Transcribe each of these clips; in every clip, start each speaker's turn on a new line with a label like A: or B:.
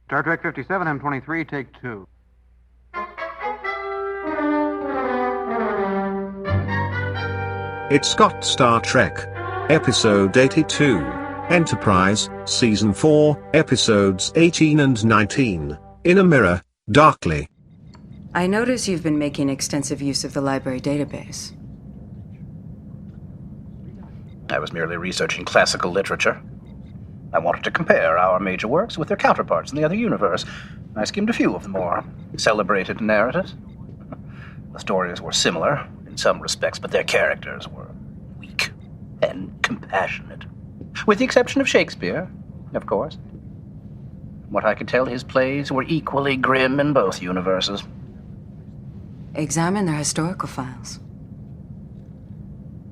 A: Star Trek 57, M23, take 2.
B: It's got Star Trek. Episode 82. Enterprise, Season 4, Episodes 18 and 19. In a Mirror, Darkly.
C: I notice you've been making extensive use of the library database.
D: I was merely researching classical literature. I wanted to compare our major works with their counterparts in the other universe. I skimmed a few of the more celebrated narratives. The stories were similar in some respects, but their characters were weak and compassionate. With the exception of Shakespeare, of course. From what I could tell, his plays were equally grim in both universes.
C: Examine their historical files.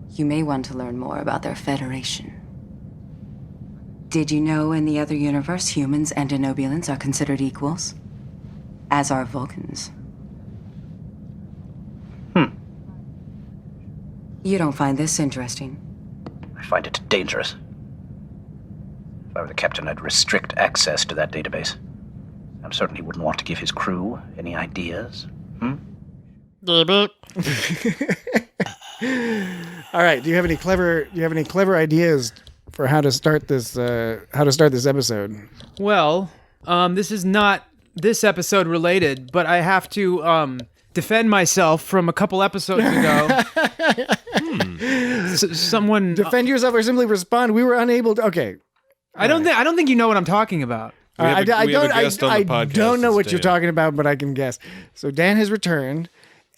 C: You may want to learn more about their Federation. Did you know in the other universe, humans and Denobulans are considered equals? As are Vulcans. You don't find this interesting?
D: I find it dangerous. If I were the captain, I'd restrict access to that database. I'm certain he wouldn't want to give his crew any ideas.
E: All right. Do you have any clever ideas for how to start this episode?
F: Well, this is not this episode related, but I have to defend myself from a couple episodes ago. Someone
E: defend yourself or simply respond. We were unable to. Okay.
F: I don't think you know what I'm talking about.
E: I don't know what you're talking about, but I can guess. So Dan has returned.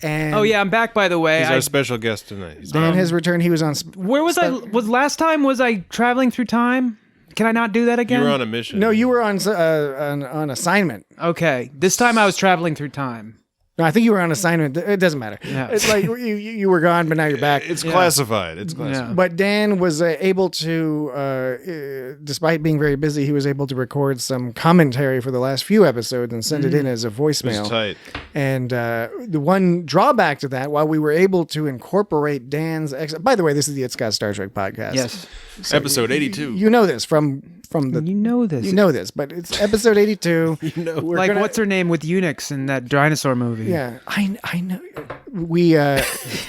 E: And
F: oh yeah, I'm back. By the way,
G: he's our special guest tonight.
E: Dan has returned. He was on.
F: Where was I? Was last time? Was I traveling through time? Can I not do that again?
G: You were on a mission.
E: No, you were on assignment.
F: Okay, this time I was traveling through time.
E: No, I think you were on assignment. It doesn't matter.
F: Yeah.
E: It's like you were gone, but now you're back.
G: It's classified. It's classified.
F: Yeah.
E: But Dan was able to, despite being very busy, he was able to record some commentary for the last few episodes and send it in as a voicemail.
G: It was tight.
E: And the one drawback to that, while we were able to incorporate Dan's... by the way, this is the It's Got Star Trek podcast.
F: Yes.
G: So episode 82.
E: You know this from the...
F: You know this.
E: You know this, but it's episode 82.
F: Like, what's her name with Unix in that dinosaur movie?
E: Yeah, I know. We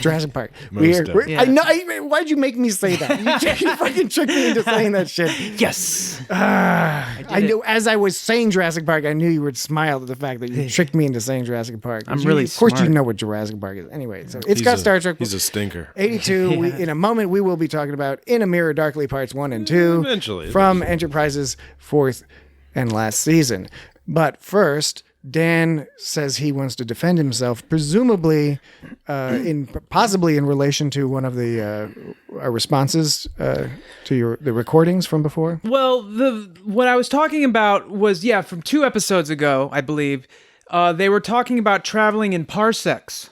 E: Jurassic Park.
F: Yeah.
E: I know. Why'd you make me say that? You fucking tricked me into saying that shit.
F: Yes.
E: I knew. As I was saying Jurassic Park, I knew you would smile at the fact that you tricked me into saying Jurassic Park.
F: I'm really
E: Of course,
F: smart.
E: you know what Jurassic Park is. Anyway, so it's got Star Trek.
G: He's a stinker.
E: 82.
F: Yeah.
E: In a moment, we will be talking about In a Mirror Darkly Parts 1 and 2.
G: Eventually.
E: From Enterprise's fourth and last season. But first, Dan says he wants to defend himself, presumably, possibly in relation to one of the responses to the recordings from before.
F: Well, what I was talking about was from 2 episodes ago, I believe. They were talking about traveling in parsecs.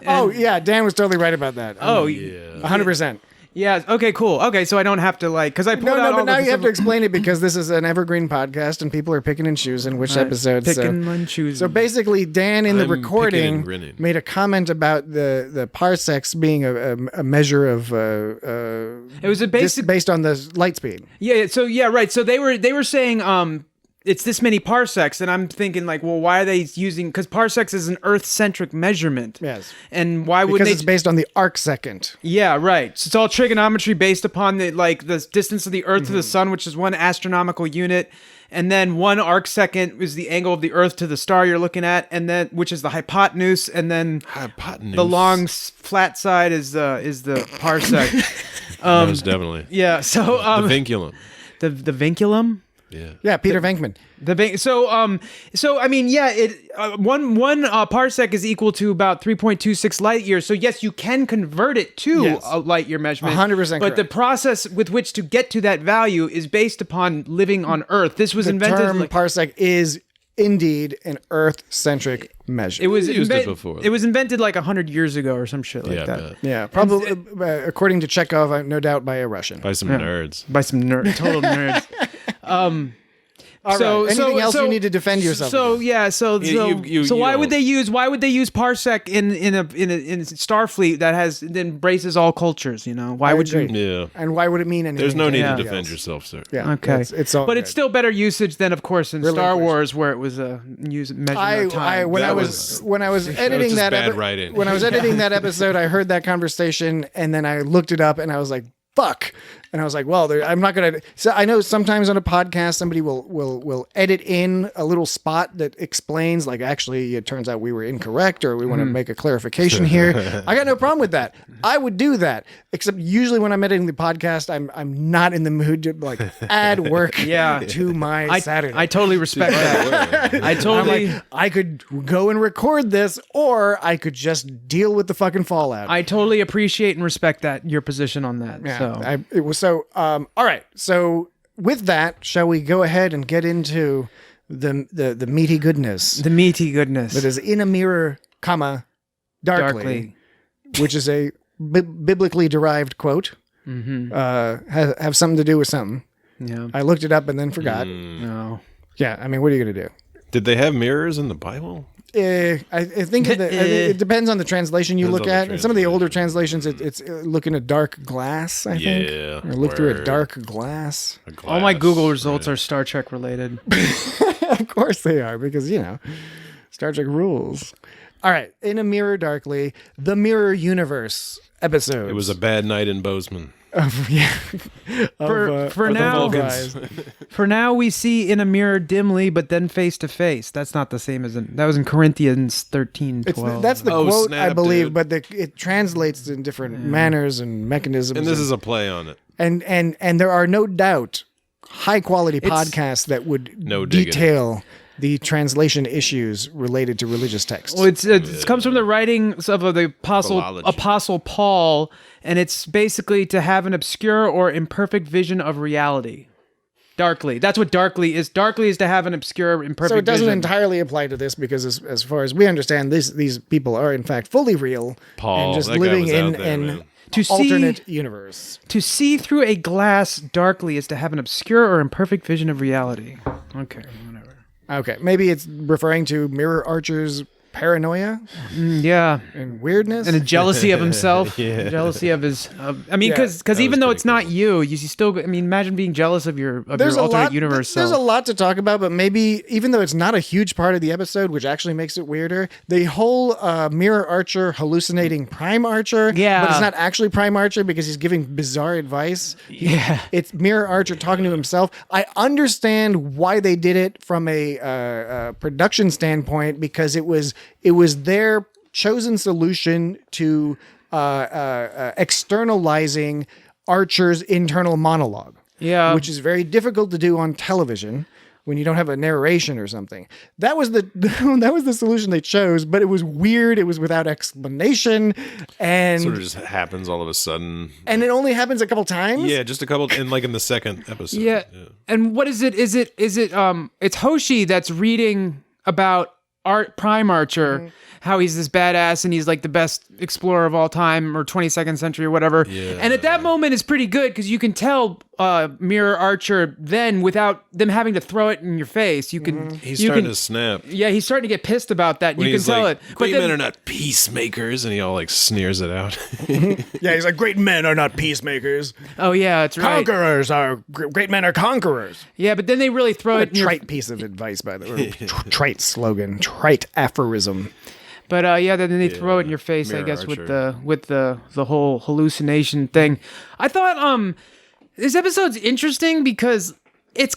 E: Dan was totally right about that.
F: Oh,
G: yeah.
E: 100%.
F: Yeah. Okay. Cool. Okay. So I don't have to because I pulled out all
E: but now
F: the
E: you have to explain it because this is an evergreen podcast and people are picking and choosing which episodes.
F: Picking and choosing.
E: So basically, Dan in the
G: I'm
E: recording
G: picking and
E: made a comment about the parsecs being a measure of.
F: It was
E: based on the light speed.
F: Yeah. So right. So they were saying it's this many parsecs, and I'm thinking why are they using? Because parsecs is an Earth-centric measurement.
E: Yes.
F: And why would
E: because
F: they?
E: It's based on the arc second.
F: Yeah, right. So it's all trigonometry based upon the distance of the Earth to the Sun, which is one astronomical unit, and then 1 arc second is the angle of the Earth to the star you're looking at, and then which is the hypotenuse, and then the long flat side is the parsec.
G: Most definitely.
F: Yeah. So
G: the vinculum.
F: The vinculum.
E: Yeah, Peter Venkman.
F: So I mean, one parsec is equal to about 3.26 light years. So yes, you can convert it to a light year measurement.
E: 100%.
F: But the process with which to get to that value is based upon living on Earth. This was invented.
E: The term parsec is indeed an Earth-centric measure.
F: It was
G: used it before.
F: It was invented 100 years ago or some shit like that.
E: Yeah, probably according to Chekhov, no doubt by a Russian.
G: By some nerds.
F: By some total nerds.
E: All
F: So
E: right. Anything else you need to defend yourself
F: So
E: against?
F: yeah, so why would they use parsec in Starfleet that embraces all cultures? Why would you?
G: Yeah.
E: And why would it mean anything?
G: There's no need to
E: anybody
G: defend
E: else?
G: yourself, sir.
E: Yeah.
F: Okay,
E: It's all
F: but
E: good.
F: it's still better usage than, of course, in Star
E: Relinquish.
F: Wars where it was a measurement of time.
E: When I
G: That
E: was
G: was
E: editing
G: just
E: that
G: bad writing.
E: when I was editing that episode, I heard that conversation and then I looked it up and I was like, fuck. And I was like, well, I'm not going to. So I know sometimes on a podcast, somebody will edit in a little spot that explains, like, actually, it turns out we were incorrect or we want to make a clarification here. I got no problem with that. I would do that. Except usually when I'm editing the podcast, I'm not in the mood to like add work to my Saturday.
F: I totally respect that. I totally.
E: I'm like, I could go and record this, or I could just deal with the fucking fallout.
F: I totally appreciate and respect your position on that.
E: Yeah,
F: So.
E: it was so. All right. So with that, shall we go ahead and get into the meaty goodness
F: The meaty goodness.
E: that is in a mirror, comma, darkly. Which is a biblically derived quote.
F: Mm-hmm.
E: Have something to do with something.
F: Yeah.
E: I looked it up and then forgot.
F: No.
E: Yeah. I mean, what are you gonna do?
G: Did they have mirrors in the Bible?
E: I think it depends on the translation you
G: Depends
E: look
G: on
E: at.
G: the
E: In some of the older translations, it's look in a dark glass, I think.
G: Yeah,
E: Or look through a
G: word.
E: dark glass.
G: A
F: All my
G: glass,
F: Google results
G: right.
F: are Star Trek related.
E: Of course they are, because, Star Trek rules. All right. In a Mirror Darkly, the Mirror Universe episode.
G: It was a bad night in Bozeman.
F: For now, for now, we see in a mirror dimly, but then face to face. That's not the same as that was in Corinthians 13:12.
E: That's the
G: Oh,
E: quote, I
G: snap,
E: believe,
G: dude.
E: but it translates in different manners and mechanisms.
G: And this is a play on it.
E: and there are no doubt high quality podcasts that would
G: No diggity.
E: detail the translation issues related to religious texts.
F: Well, it comes from the writings of the
G: Philology.
F: apostle Paul, and it's basically to have an obscure or imperfect vision of reality. Darkly. That's what darkly is. Darkly is to have an obscure, imperfect
E: So it doesn't
F: vision.
E: entirely apply to this because, as far as we understand, these people are in fact fully real
G: Paul,
E: and just
G: that guy
E: living
G: was
E: in
G: out there,
E: an
G: man.
F: To see-
E: alternate universe.
F: To see through a glass darkly is to have an obscure or imperfect vision of reality. Okay, whatever.
E: Okay, maybe it's referring to Mirror Archer's paranoia
F: Yeah.
E: and weirdness.
F: And a jealousy of himself,
G: Yeah.
F: jealousy of his. Because
G: That
F: even
G: was
F: though
G: pretty
F: it's not you still. I mean, imagine being jealous of your alternate universe
E: There's a
F: self.
E: lot to talk about, but maybe even though it's not a huge part of the episode, which actually makes it weirder, the whole Mirror Archer hallucinating Prime Archer.
F: Yeah.
E: but it's not actually Prime Archer because he's giving bizarre advice.
F: Yeah.
E: It's Mirror Archer talking to himself. I understand why they did it from a production standpoint because it was their chosen solution to externalizing Archer's internal monologue.
F: Yeah.
E: Which is very difficult to do on television when you don't have a narration or something. That was the solution they chose, but it was weird. It was without explanation, and
G: Sort of just happens all of a sudden.
E: it only happens a couple times.
G: Yeah, just a couple, in the second episode.
F: Yeah. And what is it? Is it it's Hoshi that's reading about Prime Archer, how he's this badass and he's like the best explorer of all time or 22nd century or whatever.
G: Yeah.
F: And at that moment it's pretty good because you can tell Mirror Archer then without them having to throw it in your face. You can
G: He's
F: you
G: starting
F: can,
G: to snap.
F: Yeah, he's starting to get pissed about that.
G: When
F: You can
G: he's
F: tell
G: like,
F: it.
G: Great men are not peacemakers, and he all like sneers it out.
E: Yeah, he's like, great men are not peacemakers.
F: Oh yeah, that's right.
E: Conquerors are great men are conquerors.
F: Yeah, but then they really throw
E: A
F: it in your
E: trite piece of advice, by the way. Trite slogan, trite aphorism.
F: But then they throw it in your face, I
G: Mirror
F: guess,
G: Archer.
F: with the whole hallucination thing. I thought this episode's interesting because it's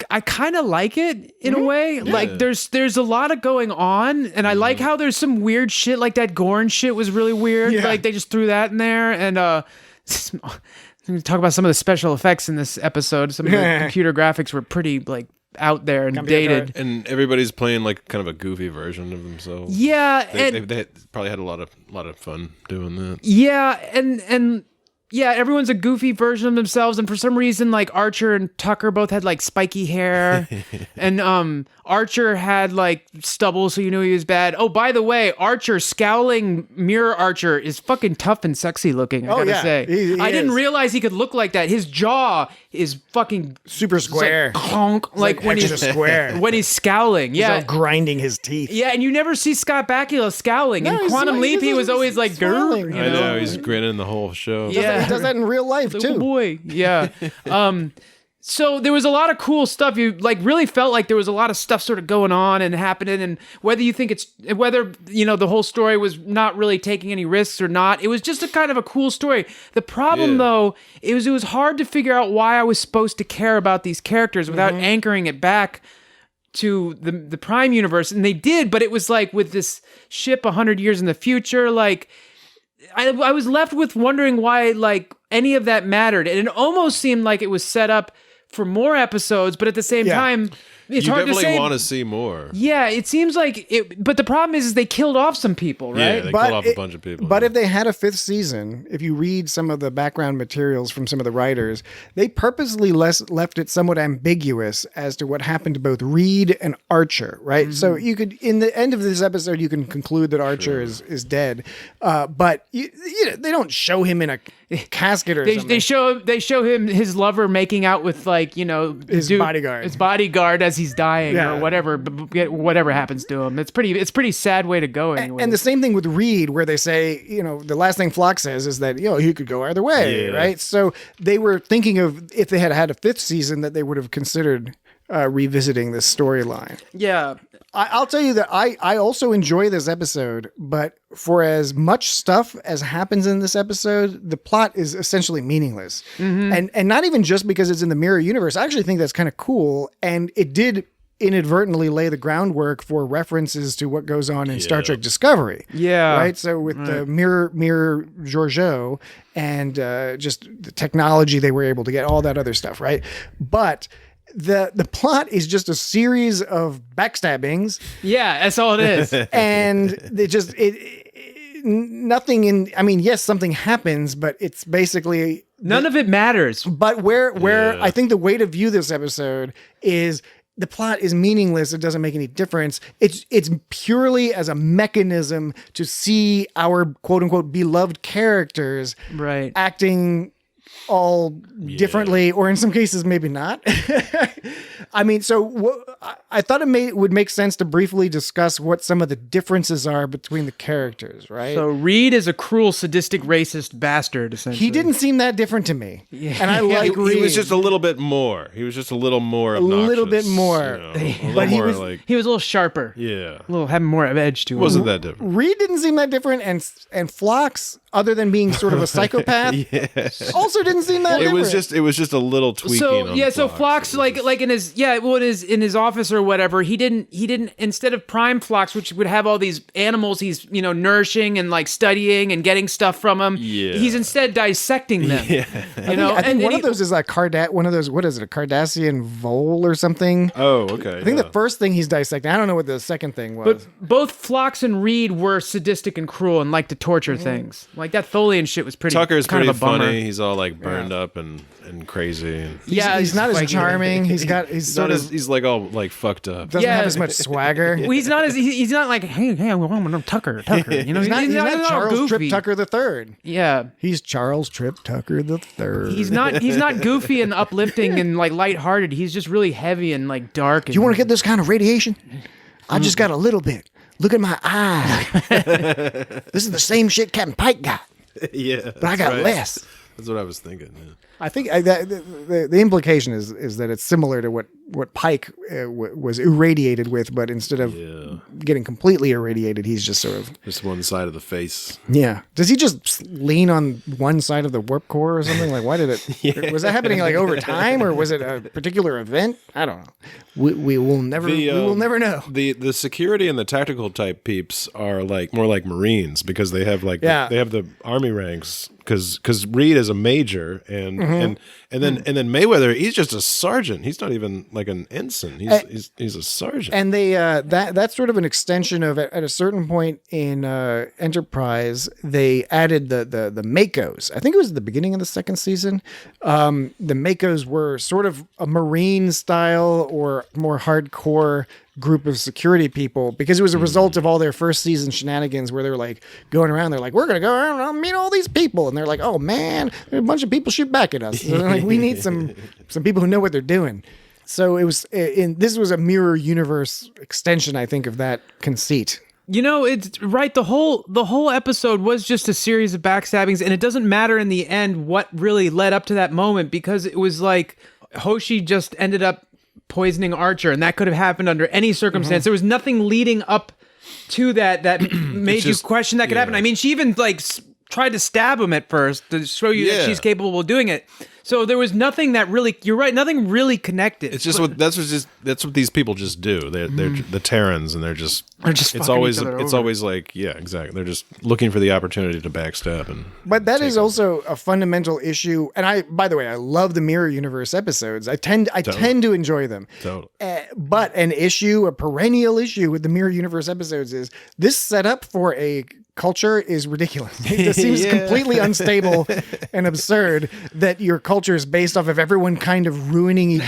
F: I kind of like it in a way. Like there's a lot of going on, and I like how there's some weird shit like that Gorn shit was really weird.
E: Yeah.
F: Like they just threw that in there, and talk about some of the special effects in this episode. Some of the computer graphics were pretty like out there and dated.
G: And everybody's playing like kind of a goofy version of themselves.
F: Yeah,
G: They probably had a lot of fun doing that.
F: Yeah, and yeah, everyone's a goofy version of themselves, and for some reason, like Archer and Tucker both had like spiky hair, and Archer had like stubble, so you knew he was bad. Oh, by the way, Archer, scowling Mirror Archer, is fucking tough and sexy looking. I gotta say,
E: he
F: I didn't
E: is.
F: realize he could look like that. His jaw, is fucking
E: Super square.
F: Like, clonk, like when
E: extra
F: he's
E: square.
F: when he's scowling.
E: He's all
F: Yeah.
E: grinding his teeth.
F: Yeah, and you never see Scott Bakula scowling.
E: No,
F: In
E: he's
F: Quantum
E: like-
F: Leap,
E: he's
F: he was
E: just
F: always like,
E: smiling.
F: grr, you
G: I
F: know?
G: know he's grinning the whole show.
F: Yeah.
E: He does that in real life
F: Little
E: too.
F: boy. Yeah. So there was a lot of cool stuff. You like really felt like there was a lot of stuff sort of going on and happening. And whether you think the whole story was not really taking any risks or not, it was just a kind of a cool story. The problem though, it was hard to figure out why I was supposed to care about these characters without anchoring it back to the Prime universe. And they did, but it was like with this ship 100 years in the future, like I was left with wondering why like any of that mattered. And it almost seemed like it was set up for more episodes, but at the same time, it's
G: you
F: hard to
G: definitely
F: say.
G: want to see more.
F: Yeah, it seems like it, but the problem is they killed off some people,
G: Yeah,
F: right?
G: they killed off a bunch of people.
E: But if they had a 5th season, if you read some of the background materials from some of the writers, they purposely left it somewhat ambiguous as to what happened to both Reed and Archer, right? So you could, in the end of this episode, you can conclude that Archer is dead, but they don't show him in a casket or something.
F: They show him his lover making out with like
E: His bodyguard
F: as he's dying
E: Yeah.
F: or whatever happens to him. It's pretty sad way to go anyway.
E: And the same thing with Reed, where they say, the last thing Flock says is that, he could go either way, right? So they were thinking of, if they had had a 5th season, that they would have considered revisiting this storyline.
F: Yeah.
E: I'll tell you that I also enjoy this episode, but for as much stuff as happens in this episode, the plot is essentially meaningless. And not even just because it's in the mirror universe. I actually think that's kind of cool. And it did inadvertently lay the groundwork for references to what goes on in Star Trek Discovery.
F: Yeah.
E: Right? So with the mirror Georgiou and just the technology they were able to get, all that other stuff, right? But the plot is just a series of backstabbings.
F: Yeah, that's all it is.
E: And they just nothing in. I mean, yes, something happens, but it's basically
F: None of it matters.
E: But where I think the way to view this episode is the plot is meaningless. It doesn't make any difference. It's purely as a mechanism to see our quote unquote beloved characters acting all differently, or in some cases maybe not. I mean, so I thought it would make sense to briefly discuss what some of the differences are between the characters, right?
F: So Reed is a cruel, sadistic, racist bastard, essentially.
E: He didn't seem that different to me.
F: Yeah.
E: And I like Reed.
G: He was just a little bit more. He was just a little more obnoxious.
E: A little bit more.
F: But he was
G: like,
F: he was a little sharper.
G: Yeah.
F: A little having more edge to him.
G: Wasn't that different.
E: Reed didn't seem that different, and Phlox, other than being sort of a psychopath, also didn't seem that different.
G: It was just a little tweaking.
F: So Phlox, like in his office or whatever, he didn't instead of Prime Phlox, which would have all these animals he's nourishing and like studying and getting stuff from them.
G: Yeah.
F: He's instead dissecting them.
E: I think one of those is like one of those, what is it, a Cardassian vole or something?
G: Oh, okay.
E: I think the first thing he's dissecting, I don't know what the second thing was.
F: But both Phlox and Reed were sadistic and cruel and liked to torture things. Like that Tholian shit was pretty.
G: Tucker's
F: kind
G: pretty
F: of a bummer.
G: funny. He's all like burned up and crazy. And
E: He's not as
F: like-
E: charming. He's
G: like all like fucked up.
E: doesn't have as much swagger.
F: Well, he's not like hey, I'm Tucker.
E: He's not
F: all
E: Charles Tripp
F: goofy.
E: Tucker the Third.
F: Yeah.
E: He's Charles Tripp Tucker the Third.
F: He's not goofy and uplifting and like lighthearted. He's just really heavy and like dark.
E: Do you want to get this kind of radiation? I just got a little bit. Look at my eye. This is the same shit Captain Pike got,
G: Yeah.
E: but I got less.
G: That's what I was thinking. Yeah.
E: I think the implication is that it's similar to what Pike was irradiated with, but instead of getting completely irradiated, he's just sort of
G: Just one side of the face.
E: yeah. Does he just lean on one side of the warp core or something? Like, why did it? Was that happening like over time, or was it a particular event? I don't know. We will never know.
G: The security and the tactical type peeps are like more like Marines because they have like they have the army ranks because Reed is a major and then Mayweather, he's just a sergeant. He's not even like an ensign. He's a sergeant.
E: And they that's sort of an extension of at a certain point in Enterprise, they added the Makos. I think it was at the beginning of the second season. The Makos were sort of a Marine style or more hardcore group of security people, because it was a result of all their first season shenanigans where they're like going around. They're like, we're going to go around and meet all these people. And they're like, oh man, a bunch of people shoot back at us. So they're like, we need some people who know what they're doing. So it was this was a mirror universe extension, I think, of that conceit.
F: You know, it's right. The whole episode was just a series of backstabbings, and it doesn't matter in the end what really led up to that moment, because it was like Hoshi just ended up poisoning Archer, and that could have happened under any circumstance. There was nothing leading up to that made you question that could happen. I mean, she even like tried to stab him at first to show you that she's capable of doing it. So there was nothing that really, you're right, nothing really connected.
G: It's just that's what these people just do. They're the Terrans, and they're just it's always like, yeah, exactly. They're just looking for the opportunity to backstab.
E: But that is also a fundamental issue. And by the way, I love the Mirror Universe episodes. I tend to enjoy them.
G: Totally.
E: But a perennial issue with the Mirror Universe episodes is this setup for a culture is ridiculous. It seems completely unstable and absurd that your culture is based off of everyone kind of ruining,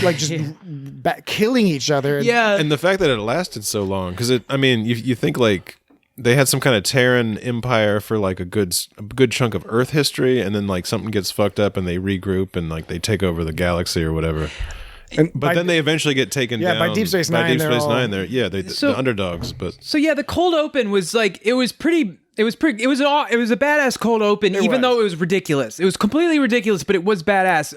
E: killing each other.
F: Yeah.
G: And the fact that it lasted so long, because you think like they had some kind of Terran empire for like a good chunk of Earth history, and then like something gets fucked up and they regroup and like they take over the galaxy or whatever. But then they eventually get taken down
E: by Deep Space Nine.
G: The underdogs. But
F: so yeah, the cold open was like it was a badass cold open, though it was ridiculous. It was completely ridiculous, but it was badass.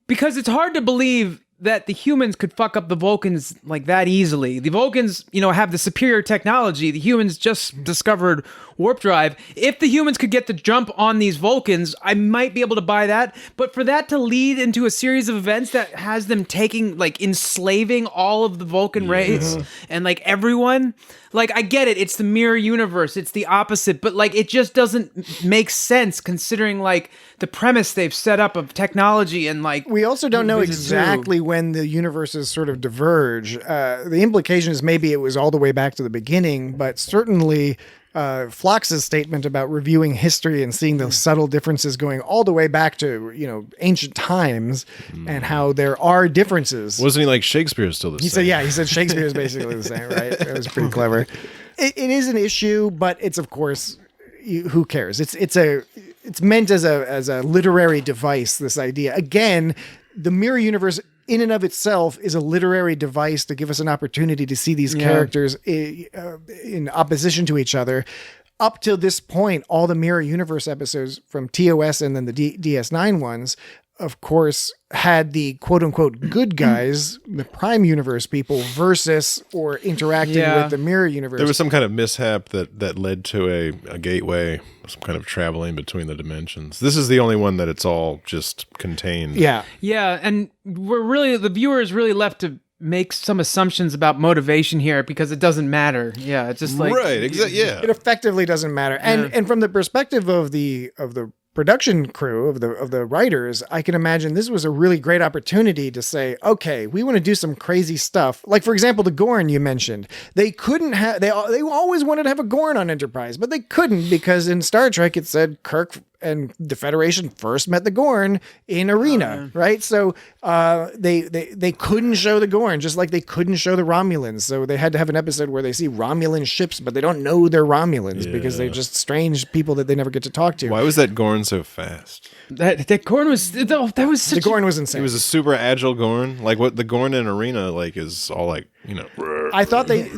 F: Because it's hard to believe that the humans could fuck up the Vulcans like that easily. The Vulcans, have the superior technology. The humans just discovered warp drive. If the humans could get the jump on these Vulcans, I might be able to buy that. But for that to lead into a series of events that has them enslaving all of the Vulcan race and everyone, I get it. It's the mirror universe. It's the opposite. But it just doesn't make sense considering the premise they've set up of technology and
E: we also don't know exactly when the universes sort of diverge. The implication is maybe it was all the way back to the beginning, but certainly Phlox's statement about reviewing history and seeing the subtle differences going all the way back to ancient times and how there are differences.
G: Wasn't he like Shakespeare's still the same?
E: He said Shakespeare is basically the same, right? It was pretty clever. It is an issue, but it's of course, who cares? It's meant as a literary device. This idea, again, the mirror universe in and of itself is a literary device to give us an opportunity to see these characters in opposition to each other. Up till this point, all the Mirror Universe episodes from TOS and then the DS9 ones, of course, had the quote-unquote good guys, the Prime Universe people, versus or interacting with the Mirror Universe.
G: There was some kind of mishap that led to a gateway, some kind of traveling between the dimensions. This is the only one that it's all just contained.
E: Yeah.
F: Yeah, and the viewer is really left to make some assumptions about motivation here because it doesn't matter. Yeah, it's just
G: right, exactly. Yeah,
E: it effectively doesn't matter. And from the perspective of the production crew of the writers, I can imagine this was a really great opportunity to say, okay, we want to do some crazy stuff. Like, for example, the Gorn you mentioned. They couldn't have. They always wanted to have a Gorn on Enterprise, but they couldn't because in Star Trek it said Kirk and the Federation first met the Gorn in Arena, right? So they couldn't show the Gorn, just like they couldn't show the Romulans. So they had to have an episode where they see Romulan ships, but they don't know they're Romulans because they're just strange people that they never get to talk to.
G: Why was that Gorn so fast?
F: That Gorn was such
E: the Gorn was insane.
G: It was a super agile Gorn. Like what the Gorn in Arena is all like,
E: I thought the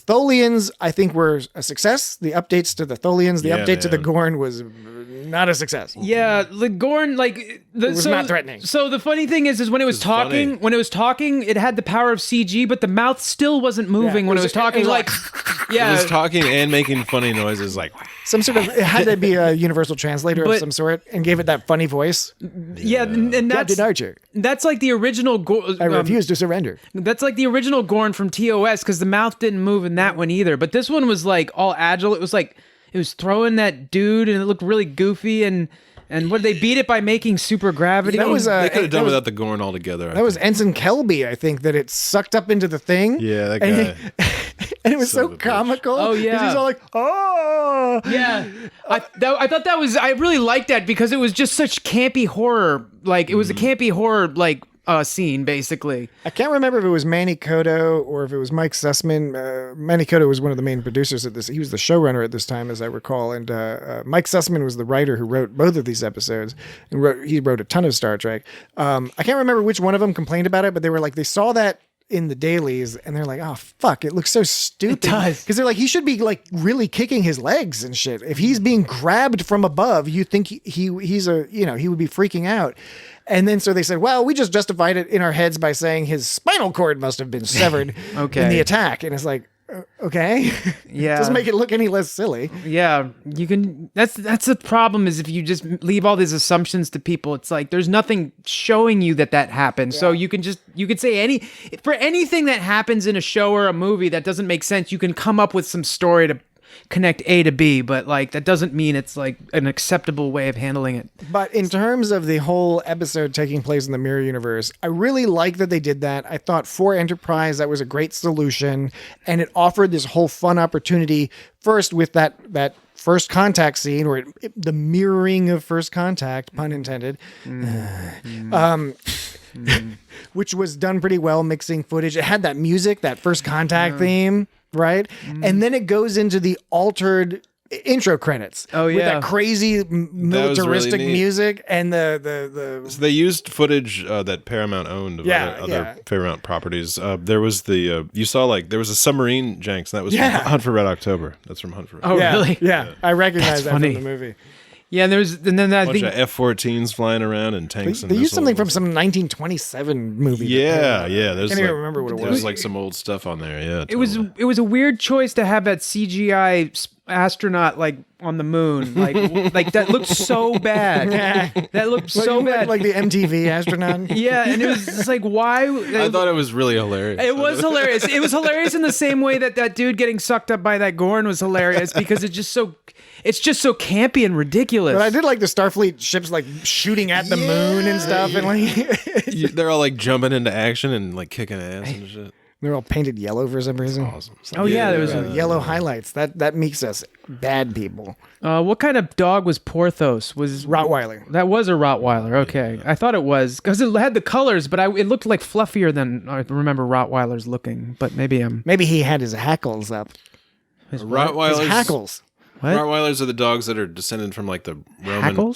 E: Tholians, I think, were a success. The updates to the Tholians, the update to the Gorn was not a success.
F: Yeah, the Gorn it
E: was not threatening.
F: So the funny thing is when it was talking, it had the power of CG, but the mouth still wasn't moving when it was talking. It
G: was talking and making funny noises, like
E: some sort of. It had to be a universal translator of some sort, and gave it that funny voice.
F: Yeah, and that's
E: Archer.
F: That's like the original Gorn.
E: I refuse to surrender.
F: That's like the original Gorn from TOS because the mouth didn't move in that one either. But this one was all agile. It was throwing that dude and it looked really goofy and what they beat it by making super gravity.
E: That was
G: they could have done without the Gorn altogether.
E: That was Ensign Kelby, I think, that it sucked up into the thing.
G: Yeah, that guy.
E: And it was so comical.
F: Oh yeah,
E: he's all like, oh
F: yeah. I thought that was. I really liked that because it was just such campy horror. It was a campy horror scene, basically.
E: I can't remember if it was Manny Cotto or if it was Mike Sussman. Manny Cotto was one of the main producers at this. He was the showrunner at this time, as I recall. And Mike Sussman was the writer who wrote both of these episodes. And he wrote a ton of Star Trek. I can't remember which one of them complained about it, but they were like, they saw that in the dailies and they're like, oh fuck, it looks so stupid. It does. Because they're like, he should be like really kicking his legs and shit. If he's being grabbed from above, you think he's a, you know, he would be freaking out. And then so they said, well, we just justified it in our heads by saying his spinal cord must have been severed in the attack. And it's like, okay.
F: Yeah.
E: Doesn't make it look any less silly.
F: Yeah. You can, that's the problem, is if you just leave all these assumptions to people, it's like, there's nothing showing you that happened. Yeah. So you could say for anything that happens in a show or a movie that doesn't make sense, you can come up with some story to connect A to B, but like that doesn't mean it's like an acceptable way of handling it.
E: But in terms of the whole episode taking place in the mirror universe, I really like that they did that. I thought for Enterprise that was a great solution, and it offered this whole fun opportunity. First with that first contact scene, or the mirroring of first contact, pun intended, which was done pretty well, mixing footage. It had that music, that first contact theme. Right? And then it goes into the altered intro credits.
F: Oh, yeah.
E: With that crazy militaristic
G: really
E: music and the
G: So they used footage that Paramount owned of other Paramount properties. There was you saw like there was a submarine janks, and that was from Hunt for Red October. That's from Hunt for Red.
F: Oh, really?
E: Yeah. I recognize that
F: funny.
E: from the movie.
F: Yeah, and then that
G: bunch of F-14s flying around and tanks.
E: They used something from some 1927 movie.
G: Yeah.
E: I
G: There's
E: can't even remember what it was.
G: There's like some old stuff on there. Yeah,
F: totally. It was a weird choice to have that CGI astronaut like on the moon, like that looked so bad. That looked so bad,
E: like the MTV astronaut.
F: Yeah, and it was just like, why?
G: I thought it was really hilarious.
F: It was hilarious. It was hilarious in the same way that dude getting sucked up by that Gorn was hilarious, because it's just so campy and ridiculous.
E: But I did like the Starfleet ships like shooting at the moon and stuff, and like
G: they're all like jumping into action and like kicking ass and shit.
E: They're all painted yellow for some reason.
G: Awesome.
F: There was
E: yellow highlights. That makes us bad people.
F: What kind of dog was Porthos? Was
E: Rottweiler.
F: That was a Rottweiler. Okay, I thought it was, because it had the colors, but it looked like fluffier than I remember Rottweilers looking. But maybe
E: he had his hackles up.
F: His
E: hackles.
F: What?
G: Rottweilers are the dogs that are descended from like the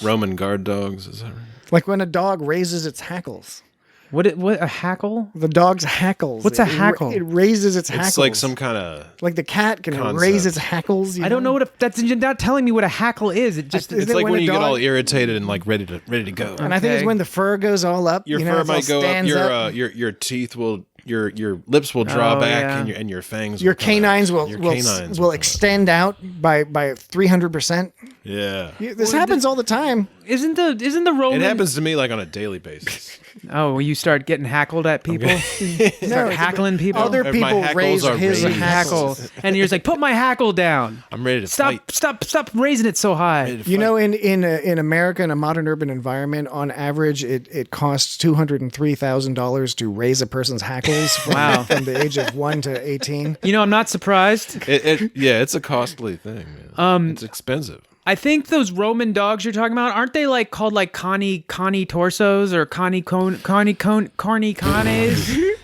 G: Roman guard dogs. Is that right?
E: Like when a dog raises its hackles.
F: What a hackle?
E: The dog's hackles.
F: What's a hackle?
E: It raises its hackles.
G: It's like some kind of
E: like the cat can
G: concept.
E: raise its hackles.
F: I don't know you're not telling me what a hackle is.
G: It's like when you get all irritated and like ready to go.
E: And I think it's when the fur goes all up.
G: Your fur might go up. Your teeth will. Your lips will draw back, and your fangs.
E: Your canines will extend out by 300%.
G: Yeah,
E: this happens all the time.
F: Isn't the Roman?
G: It happens to me like on a daily basis.
F: Oh, you start getting hackled at people. Start hackling people.
E: Other people raise his hackles,
F: and you're just like, put my hackle down.
G: I'm ready to fight.
F: Stop raising it so high.
E: You know, in America, in a modern urban environment, on average, it costs $203,000 to raise a person's hackles from the age of 1 to 18.
F: You know, I'm not surprised.
G: It's a costly thing. Man. It's expensive.
F: I think those Roman dogs you're talking about, aren't they like called like Connie torsos or Connie Canes?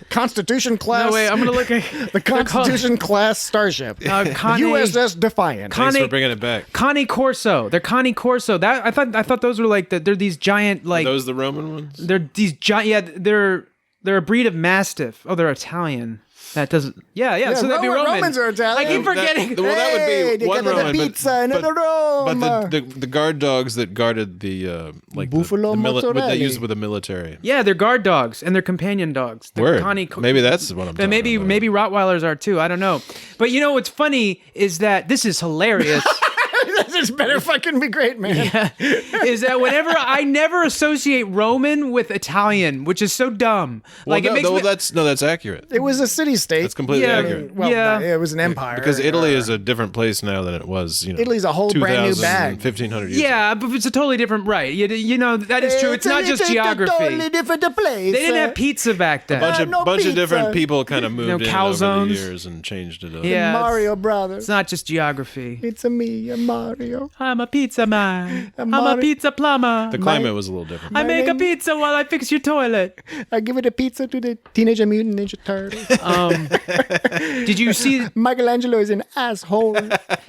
E: Constitution class.
F: No, wait, I'm going to look at
E: the Constitution class starship. USS Defiant.
G: Thanks for bringing it back.
F: Connie Corso. They're Connie Corso. That I thought those were like they're these giant like.
G: Are those the Roman ones?
F: They're these giant. Yeah, they're a breed of Mastiff. Oh, they're Italian. That doesn't. Yeah. So that'd be Roman.
E: Romans are Italian.
F: I keep forgetting.
G: That would be one Roman.
E: Pizza
G: but the guard dogs that guarded the like
E: Buffalo
G: that used with the military.
F: Yeah, they're guard dogs and they're companion dogs.
G: Word. Maybe that's what I'm.
F: Maybe Rottweilers are too. I don't know. But you know what's funny is that this is hilarious.
E: This better fucking be great, man.
F: Yeah. Is that whenever I never associate Roman with Italian, which is so dumb.
G: Well, that's accurate.
E: It was a city-state.
G: That's completely accurate.
E: It was an empire.
G: Because Italy is a different place now than it was.
E: Italy's a whole brand new bag.
G: 1500 years.
F: Yeah, but it's a totally different. Right? You know that is true. It's not just geography.
E: It's a totally different place.
F: They didn't have pizza back then.
G: A bunch of different people kind of moved in
F: calzones.
G: over the years and changed it up.
F: Yeah,
E: Mario Brothers.
F: It's not just geography.
E: It's a me, a Mario. Mario.
F: I'm a pizza man. I'm a
E: Mario.
F: pizza plumber.
G: The climate was a little different.
F: I make a pizza while I fix your toilet.
E: I give it a pizza to the Teenage Mutant Ninja Turtles.
F: Did you see?
E: Michelangelo is an asshole.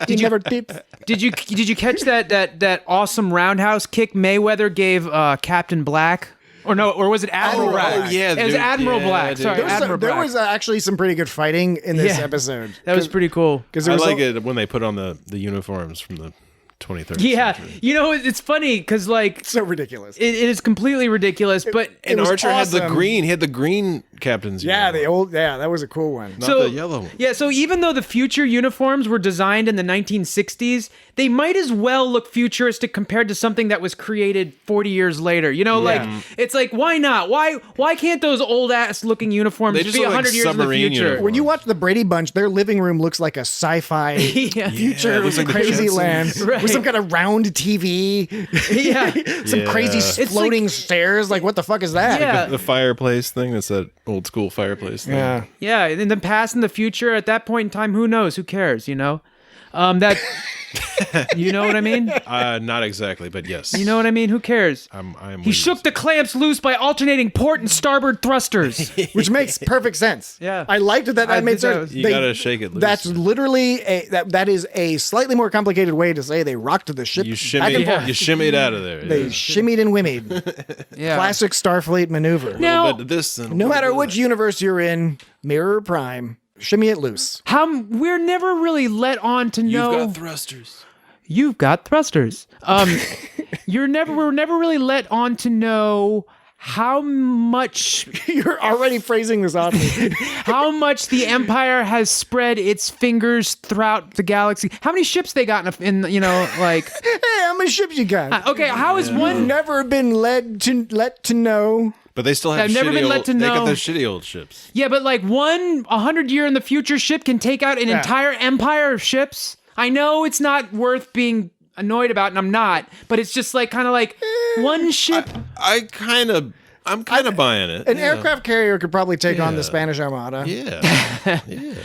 E: He never tips.
F: Did you catch that awesome roundhouse kick Mayweather gave Captain Black? Or no? Or was it Admiral Black?
G: Oh, yeah.
F: It was
G: dude.
F: Admiral
G: Yeah,
F: Black.
G: dude.
F: Sorry, Admiral
E: There
F: Black.
E: was actually some pretty good fighting in this
F: Yeah.
E: episode.
F: That was pretty cool.
E: Because
G: I like it when they put on the uniforms from the 23rd
F: Yeah,
G: century.
F: you know it's funny because like
E: so ridiculous.
F: it is completely ridiculous, but
G: And
E: was
G: Archer had the
E: awesome.
G: green. He had the green captain's uniform.
E: that was a cool one.
G: Not
F: So-
G: the yellow one.
F: yeah. So even though the future uniforms were designed in the 1960s, they might as well look futuristic compared to something that was created 40 years later. You know, like it's like why not? Why can't those old ass looking uniforms
G: They just
F: be
G: look like
F: 100 years in the
G: submarine
F: future?
G: uniforms.
E: When you watch the Brady Bunch, their living room looks like a sci-fi
F: Yeah.
E: future
G: it looks like the
E: crazy
G: Jetsons.
E: land
F: Right.
E: with some kind of round TV,
F: Yeah.
E: some
G: Yeah.
E: crazy
G: It's
E: floating stairs. Like, what the fuck is that?
F: Yeah.
G: The fireplace thing. That's that old school fireplace thing.
E: Yeah.
F: Yeah, in the past and the future, at that point in time, who knows? Who cares? You know, that. You know what I mean?
G: Not exactly, but yes.
F: You know what I mean? Who cares?
G: I'm
F: He shook the clamps loose by alternating port and starboard thrusters.
E: Which makes perfect sense.
F: Yeah.
E: I liked that.
F: I
E: That made
F: did that
E: sense.
F: was-
G: You gotta shake it loose.
E: That's literally that is a slightly more complicated way to say they rocked the ship
G: You
E: back and
G: shimmied,
E: forth.
G: you shimmied out of there.
E: They
G: yeah.
E: shimmied and wimmied.
F: Yeah.
E: Classic Starfleet maneuver.
F: Now-
G: A little bit of this and a
E: No
G: little
E: matter
G: bit of
E: which
G: that.
E: universe you're in, Mirror Prime, shimmy it loose.
F: How we're never really let on to know.
G: You've got thrusters.
F: You've got thrusters. We're never really let on to know how much
E: You're already phrasing this oddly.
F: how much the Empire has spread its fingers throughout the galaxy. How many ships they got in you know, like
E: Hey, how many ships you got?
F: okay, how is one
E: Never been let to know.
G: But they still have
F: I've never
G: shitty
F: been
G: old,
F: let to
G: They got
F: know.
G: those shitty old ships.
F: Yeah, but like 100 year in the future ship can take out an
E: Yeah.
F: entire empire of ships. I know it's not worth being annoyed about, and I'm not, but it's just like kind of like one ship.
G: I'm kind of buying it.
E: An
G: yeah.
E: aircraft carrier could probably take on the
G: Yeah.
E: Spanish Armada.
G: Yeah.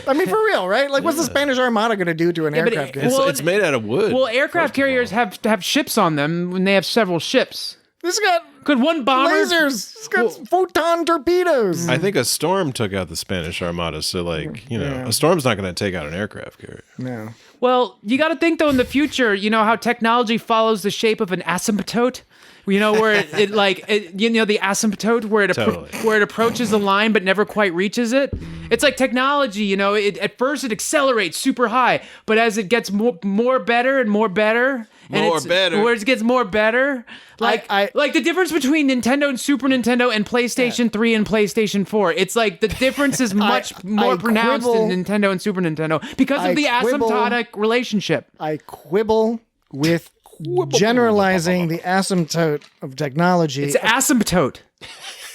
E: I mean, for real, right? Like, what's the Spanish Armada going to do to an
F: but
E: aircraft carrier?
F: well,
G: It's made out of wood.
F: Well, aircraft
G: first of all.
F: carriers have ships on them when they have several ships.
E: This got
F: Could one bomber?
E: lasers. It's got photon torpedoes.
G: I think a storm took out the Spanish Armada, so a storm's not going to take out an aircraft carrier.
E: No.
F: Well, you got to think though in the future, you know how technology follows the shape of an asymptote. You know where the asymptote where it
G: Totally.
F: where it approaches the line but never quite reaches it. It's like technology, you know. At first it accelerates super high, but as it gets more better and more better, where it gets more better, like the difference between Nintendo and Super Nintendo and PlayStation 3 and PlayStation 4. It's like the difference is much more pronounced
E: quibble-
F: in Nintendo and Super Nintendo because of the
E: I quibble-
F: asymptotic relationship.
E: I quibble with generalizing the asymptote of technology.
F: It's asymptote.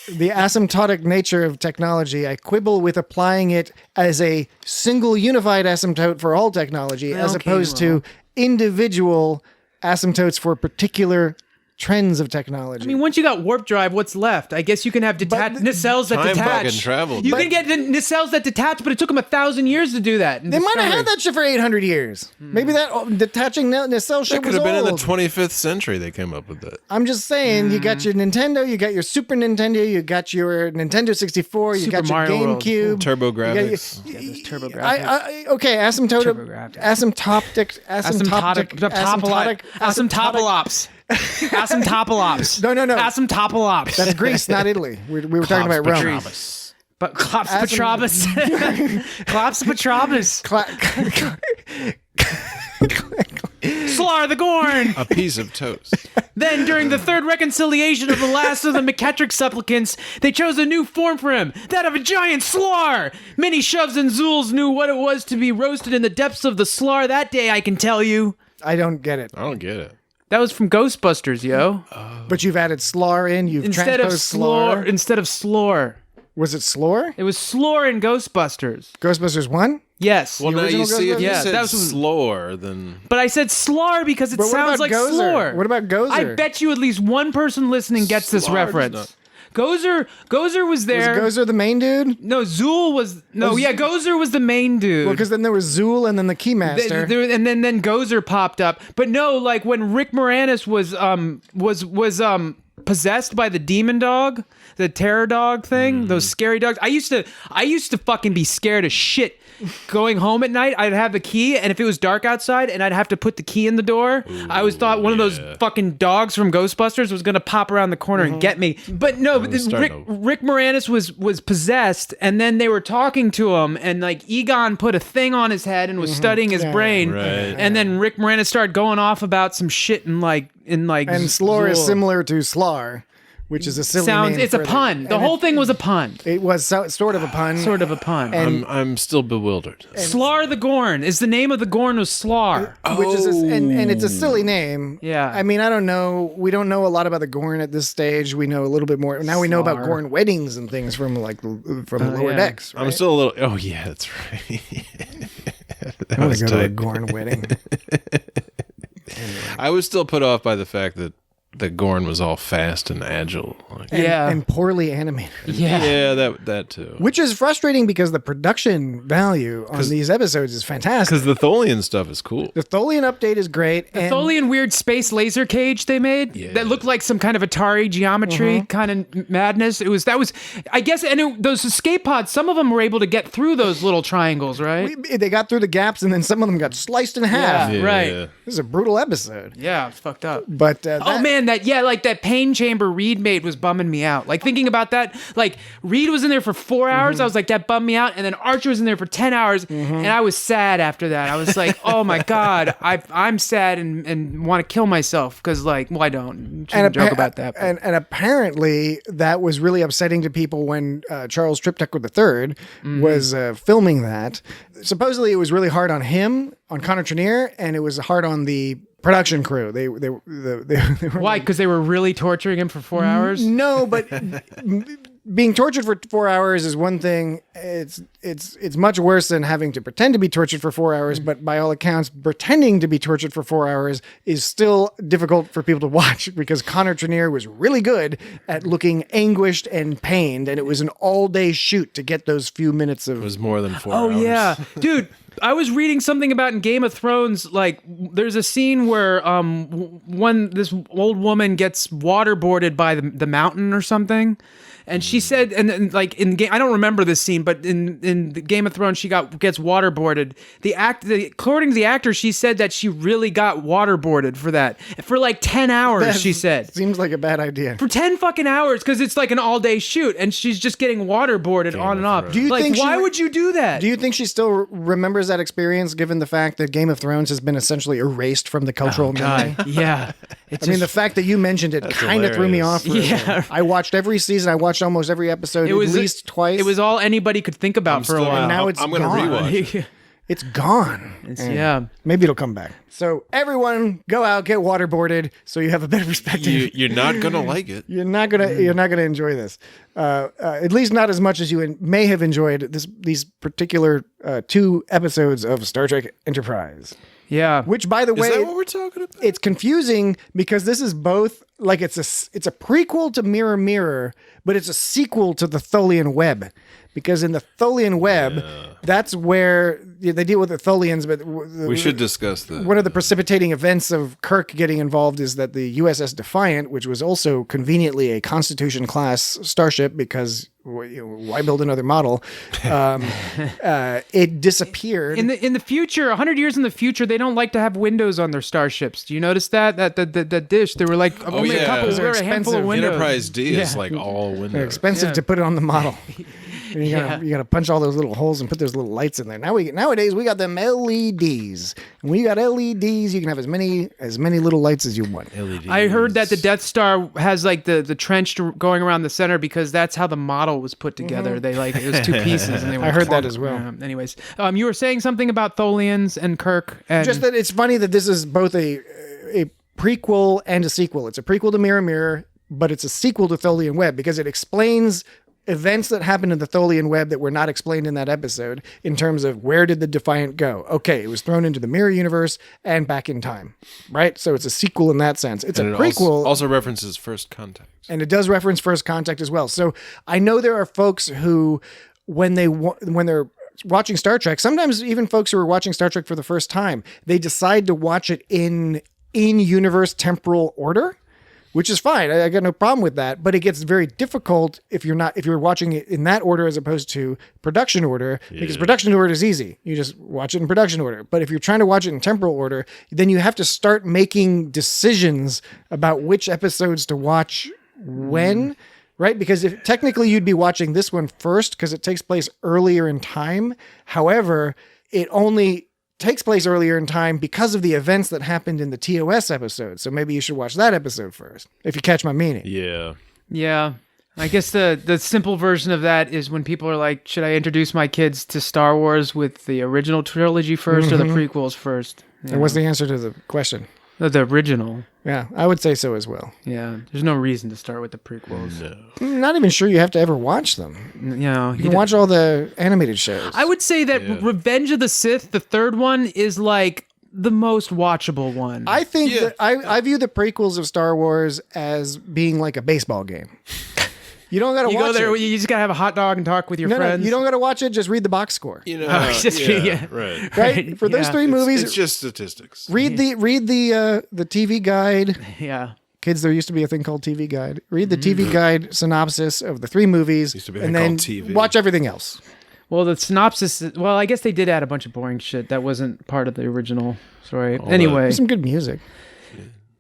E: The asymptotic nature of technology. I quibble with applying it as a single unified asymptote for all technology, as
F: Okay,
E: opposed to individual asymptotes for particular trends of technology.
F: I mean, once you got warp drive, what's left? I guess you can have nacelles that
G: Time
F: detach.
G: fucking traveled.
F: You can get the nacelles that detach, but it took them 1,000 years to do that.
E: they might have had that shit for 800 years. Maybe that detaching nacelle shit
G: It could
E: was
G: have been in the
E: old.
G: 25th century they came up with that.
E: I'm just saying, you got your Nintendo, you got your Super Nintendo, you got your Nintendo 64, you
F: Super
E: got your
F: Mario World.
E: GameCube.
G: Turbo
E: You got your-
G: graphics.
F: Those turbo graphics.
E: Okay,
F: TurboGrafx.
E: asymptotic.
F: Asymptopolops. Asymptopolops.
E: No.
F: Asymptopolops.
E: That's Greece, not Italy. We were talking about Rome.
F: But Klops Petrobus. Klops Petrobus. Slar the Gorn.
G: A piece of toast.
F: Then, during the third reconciliation of the last of the McKettrick supplicants, they chose a new form for him, that of a giant slar. Many shoves and zools knew what it was to be roasted in the depths of the slar that day, I can tell you.
E: I don't get it.
G: I don't get it.
F: That was from Ghostbusters, yo.
E: But you've added slor in. You've
F: Instead of
E: transposed
F: slor. Instead of slor.
E: Was it slor?
F: It was slor in Ghostbusters.
E: Ghostbusters 1?
F: Yes.
G: Well, now
E: original
G: you see, if you
F: Yeah,
G: said
F: that was-
G: slore, then
F: But I said slor because it
E: But what
F: sounds
E: about
F: like
E: Gozer?
F: slor.
E: What about Gozer?
F: I bet you at least one person listening gets this
G: Slar's
F: reference.
G: not-
F: Gozer was there.
E: Was Gozer the main dude?
F: No, Zool was Gozer was the main dude.
E: Well, because then there was Zool and then the Keymaster.
F: And then Gozer popped up. But no, like when Rick Moranis was possessed by the demon dog, the terror dog thing, those scary dogs. I used to fucking be scared as shit. Going home at night, I'd have the key, and if it was dark outside and I'd have to put the key in the door, I always thought one of those fucking dogs from Ghostbusters was going to pop around the corner and get me. But no, Rick Moranis was possessed, and then they were talking to him, and like Egon put a thing on his head and was studying his brain, and then Rick Moranis started going off about some shit and
E: and Slor is similar to Slar, which is a silly name.
F: It's a pun. The whole thing was a pun.
E: It was sort of a pun.
F: Sort of a pun.
E: And
G: I'm still bewildered.
F: Slar the Gorn is the name of the Gorn was Slar.
E: Which is and it's a silly name.
F: Yeah.
E: I mean, I don't know. We don't know a lot about the Gorn at this stage. We know a little bit more. Now we know about Gorn weddings and things from Lower Decks. Right?
G: I'm still a little. Oh yeah, that's right.
E: I want to go to a Gorn wedding.
G: I was still put off by the fact that the Gorn was all fast and agile.
E: And poorly animated.
G: Yeah, that too.
E: Which is frustrating because the production value on these episodes is fantastic.
G: Because the Tholian stuff is cool.
E: The Tholian update is great.
F: The Tholian weird space laser cage they made that looked like some kind of Atari geometry kind of madness. I guess, and those escape pods, some of them were able to get through those little triangles, right?
E: They got through the gaps, and then some of them got sliced in half.
F: Yeah, right.
E: This is a brutal episode.
F: Yeah, it's fucked up.
E: But
F: oh man, that pain chamber Reed made was bumming me out. Like thinking about that, like Reed was in there for 4 hours. I was like, that bummed me out. And then Archer was in there for 10 hours, and I was sad after that. I was like, oh my god, I'm sad and want to kill myself because I don't. Shouldn't joke about that.
E: And apparently that was really upsetting to people when Charles Triptychus III was filming that. Supposedly it was really hard on him, on Connor Trinneer, and it was hard on the production crew. They were
F: why? Because they were really torturing him for 4 hours.
E: No, but being tortured for 4 hours is one thing. It's much worse than having to pretend to be tortured for 4 hours. But by all accounts, pretending to be tortured for 4 hours is still difficult for people to watch because Connor Trinneer was really good at looking anguished and pained, and it was an all-day shoot to get those few minutes of.
G: It was more than 4 hours.
F: Oh yeah, dude. I was reading something about in Game of Thrones, like there's a scene where this old woman gets waterboarded by the mountain or something. And she said, and like in game, I don't remember this scene, but in the Game of Thrones, she gets waterboarded. According to the actor, she said that she really got waterboarded for that for like 10 hours. She said
E: seems like a bad idea
F: for 10 fucking hours because it's like an all day shoot, and she's just getting waterboarded on and off.
E: Do you think
F: why would you do that?
E: Do you think she still remembers that experience, given the fact that Game of Thrones has been essentially erased from the cultural memory?
F: Yeah.
E: I mean, the fact that you mentioned it kind of threw me off. I watched every season. I watched almost every episode at least twice.
F: It was all anybody could think about for a while.
E: And now I'm going to rewatch. It's gone. Maybe ittle come back. So everyone, go out, get waterboarded, so you have a better perspective.
G: You're not gonna like it.
E: You're not gonna enjoy this. At least not as much as you may have enjoyed these particular 2 episodes of Star Trek Enterprise.
F: Yeah.
E: Which, by the way,
G: is that what we're talking about?
E: It's confusing because this is both like it's a prequel to Mirror Mirror, but it's a sequel to the Tholian Web. Because in the Tholian Web, that's where they deal with the Tholians. But
G: we should discuss that.
E: One of the precipitating events of Kirk getting involved is that the USS Defiant, which was also conveniently a Constitution-class starship, because why build another model? It disappeared.
F: In the future, 100 years in the future, they don't like to have windows on their starships. Do you notice that? That dish, there were like only a couple, there were a handful of windows.
G: Enterprise D is like all windows.
E: They're expensive to put it on the model. And you gotta punch all those little holes and put those little lights in there. Nowadays we got them LEDs. And when you got LEDs, you can have as many little lights as you want.
G: LEDs.
F: I heard that the Death Star has like the trench going around the center because that's how the model was put together. They it was 2 pieces, and they were.
E: I heard that as well.
F: Anyways, you were saying something about Tholians and Kirk, and
E: just that it's funny that this is both a prequel and a sequel. It's a prequel to Mirror Mirror, but it's a sequel to Tholian Web because it explains events that happened in the Tholian Web that were not explained in that episode in terms of where did the Defiant go? Okay, it was thrown into the mirror universe and back in time, right? So it's a sequel in that sense. It's
G: And
E: a
G: it
E: prequel.
G: also references First Contact.
E: And it does reference First Contact as well. So I know there are folks who, when they're watching Star Trek, sometimes even folks who are watching Star Trek for the first time, they decide to watch it in universe temporal order, which is fine. I got no problem with that. But it gets very difficult if you're watching it in that order as opposed to production order, because production order is easy. You just watch it in production order. But if you're trying to watch it in temporal order, then you have to start making decisions about which episodes to watch when, right? Because if technically you'd be watching this one first because it takes place earlier in time. However, it only takes place earlier in time because of the events that happened in the TOS episode. So maybe you should watch that episode first, if you catch my meaning.
G: Yeah.
F: Yeah. I guess the simple version of that is when people are like, should I introduce my kids to Star Wars with the original trilogy first or the prequels first?
E: And what's the answer to the question?
F: The original.
E: Yeah, I would say so as well.
F: Yeah. There's no reason to start with the prequels.
G: No.
E: I'm not even sure you have to ever watch them.
F: You know,
E: You can watch all the animated shows.
F: I would say that Revenge of the Sith, the third one, is like the most watchable one.
E: I think that I view the prequels of Star Wars as being like a baseball game. You don't got to watch
F: go there,
E: it.
F: you just got to have a hot dog and talk with your
E: No,
F: friends.
E: you don't got to watch it. Just read the box score.
G: You know, right.
E: Right? For those three movies,
G: It's just statistics.
E: read the TV guide.
F: Yeah.
E: Kids, there used to be a thing called TV Guide. Read the TV Guide synopsis of the three movies,
G: Used to be a
E: and
G: thing
E: then
G: called TV.
E: watch everything else.
F: Well, the synopsis, I guess they did add a bunch of boring shit that wasn't part of the original story. Anyway.
E: There's some good music.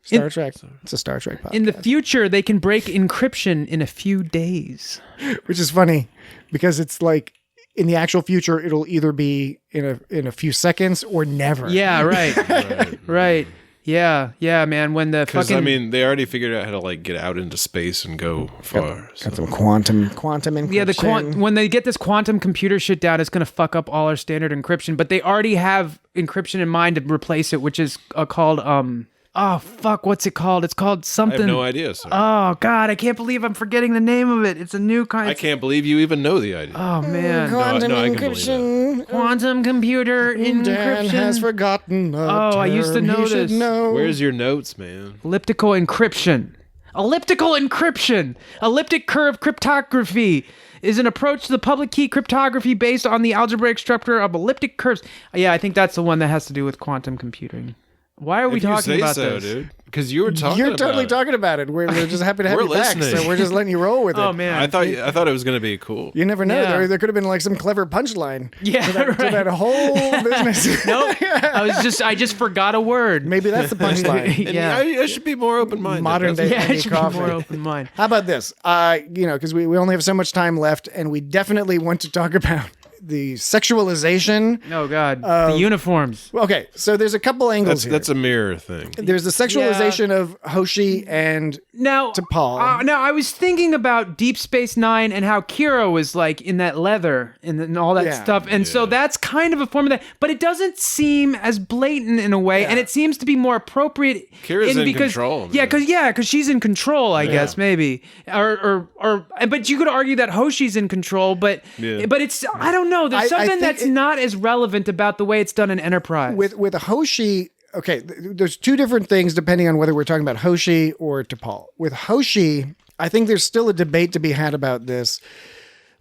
E: Star Trek. It's a Star Trek podcast.
F: In the future, they can break encryption in a few days.
E: Which is funny because it's like in the actual future, it'll either be in a few seconds or never.
F: Yeah, right. Right. Yeah, man. When the
G: Because,
F: fucking...
G: I mean, they already figured out how to, like, get out into space and go far.
E: Got some quantum encryption.
F: Yeah, when they get this quantum computer shit down, it's going to fuck up all our standard encryption. But they already have encryption in mind to replace it, which is called... Oh, fuck, what's it called? It's called something...
G: I have no idea, sir.
F: Oh, God, I can't believe I'm forgetting the name of it. It's a new kind...
G: I can't believe you even know the idea.
F: Oh, man.
E: Quantum
G: No, I can believe
E: encryption.
F: Quantum computer
E: Dan
F: encryption.
E: has forgotten.
F: I used to know
E: he should
F: this.
E: know.
G: Where's your notes, man?
F: Elliptical encryption. Elliptical encryption. Elliptic curve cryptography is an approach to the public key cryptography based on the algebraic structure of elliptic curves. Yeah, I think that's the one that has to do with quantum computing. Why are we talking about this?
G: Dude. Because you were talking
E: You're
G: about
E: totally
G: it.
E: talking about it. We're just happy to have
G: We're
E: you back,
G: listening.
E: so we're just letting you roll with it.
F: Oh, man.
G: I thought it was going to be cool.
E: You never know.
F: Yeah.
E: There could have been like some clever punchline.
F: Yeah,
E: to that whole business.
F: Nope. I just forgot a word.
E: Maybe that's the punchline.
G: And
F: Yeah.
G: I should be more open-minded.
E: Modern day
F: Yeah,
E: Andy
F: it should be
E: Kaufman.
F: more open mind.
E: How about this? Because we only have so much time left, and we definitely want to talk about the sexualization.
F: Oh, God. The uniforms.
E: Okay, so there's a couple angles here.
G: That's a mirror thing.
E: There's the sexualization of Hoshi and
F: Now,
E: T'Pol.
F: Now, I was thinking about Deep Space Nine and how Kira was like in that leather and all that
E: Yeah.
F: stuff. And so that's kind of a form of that. But it doesn't seem as blatant in a way. And it seems to be more appropriate.
G: Kira's in control,
F: Yeah,
G: man.
F: because she's in control, I guess, maybe. But you could argue that Hoshi's in control. But it's, I don't know. There's
E: I
F: something
E: think
F: that's not as relevant about the way it's done in Enterprise.
E: with Hoshi, okay, there's two different things depending on whether we're talking about Hoshi or T'Pol. With Hoshi, I think there's still a debate to be had about this,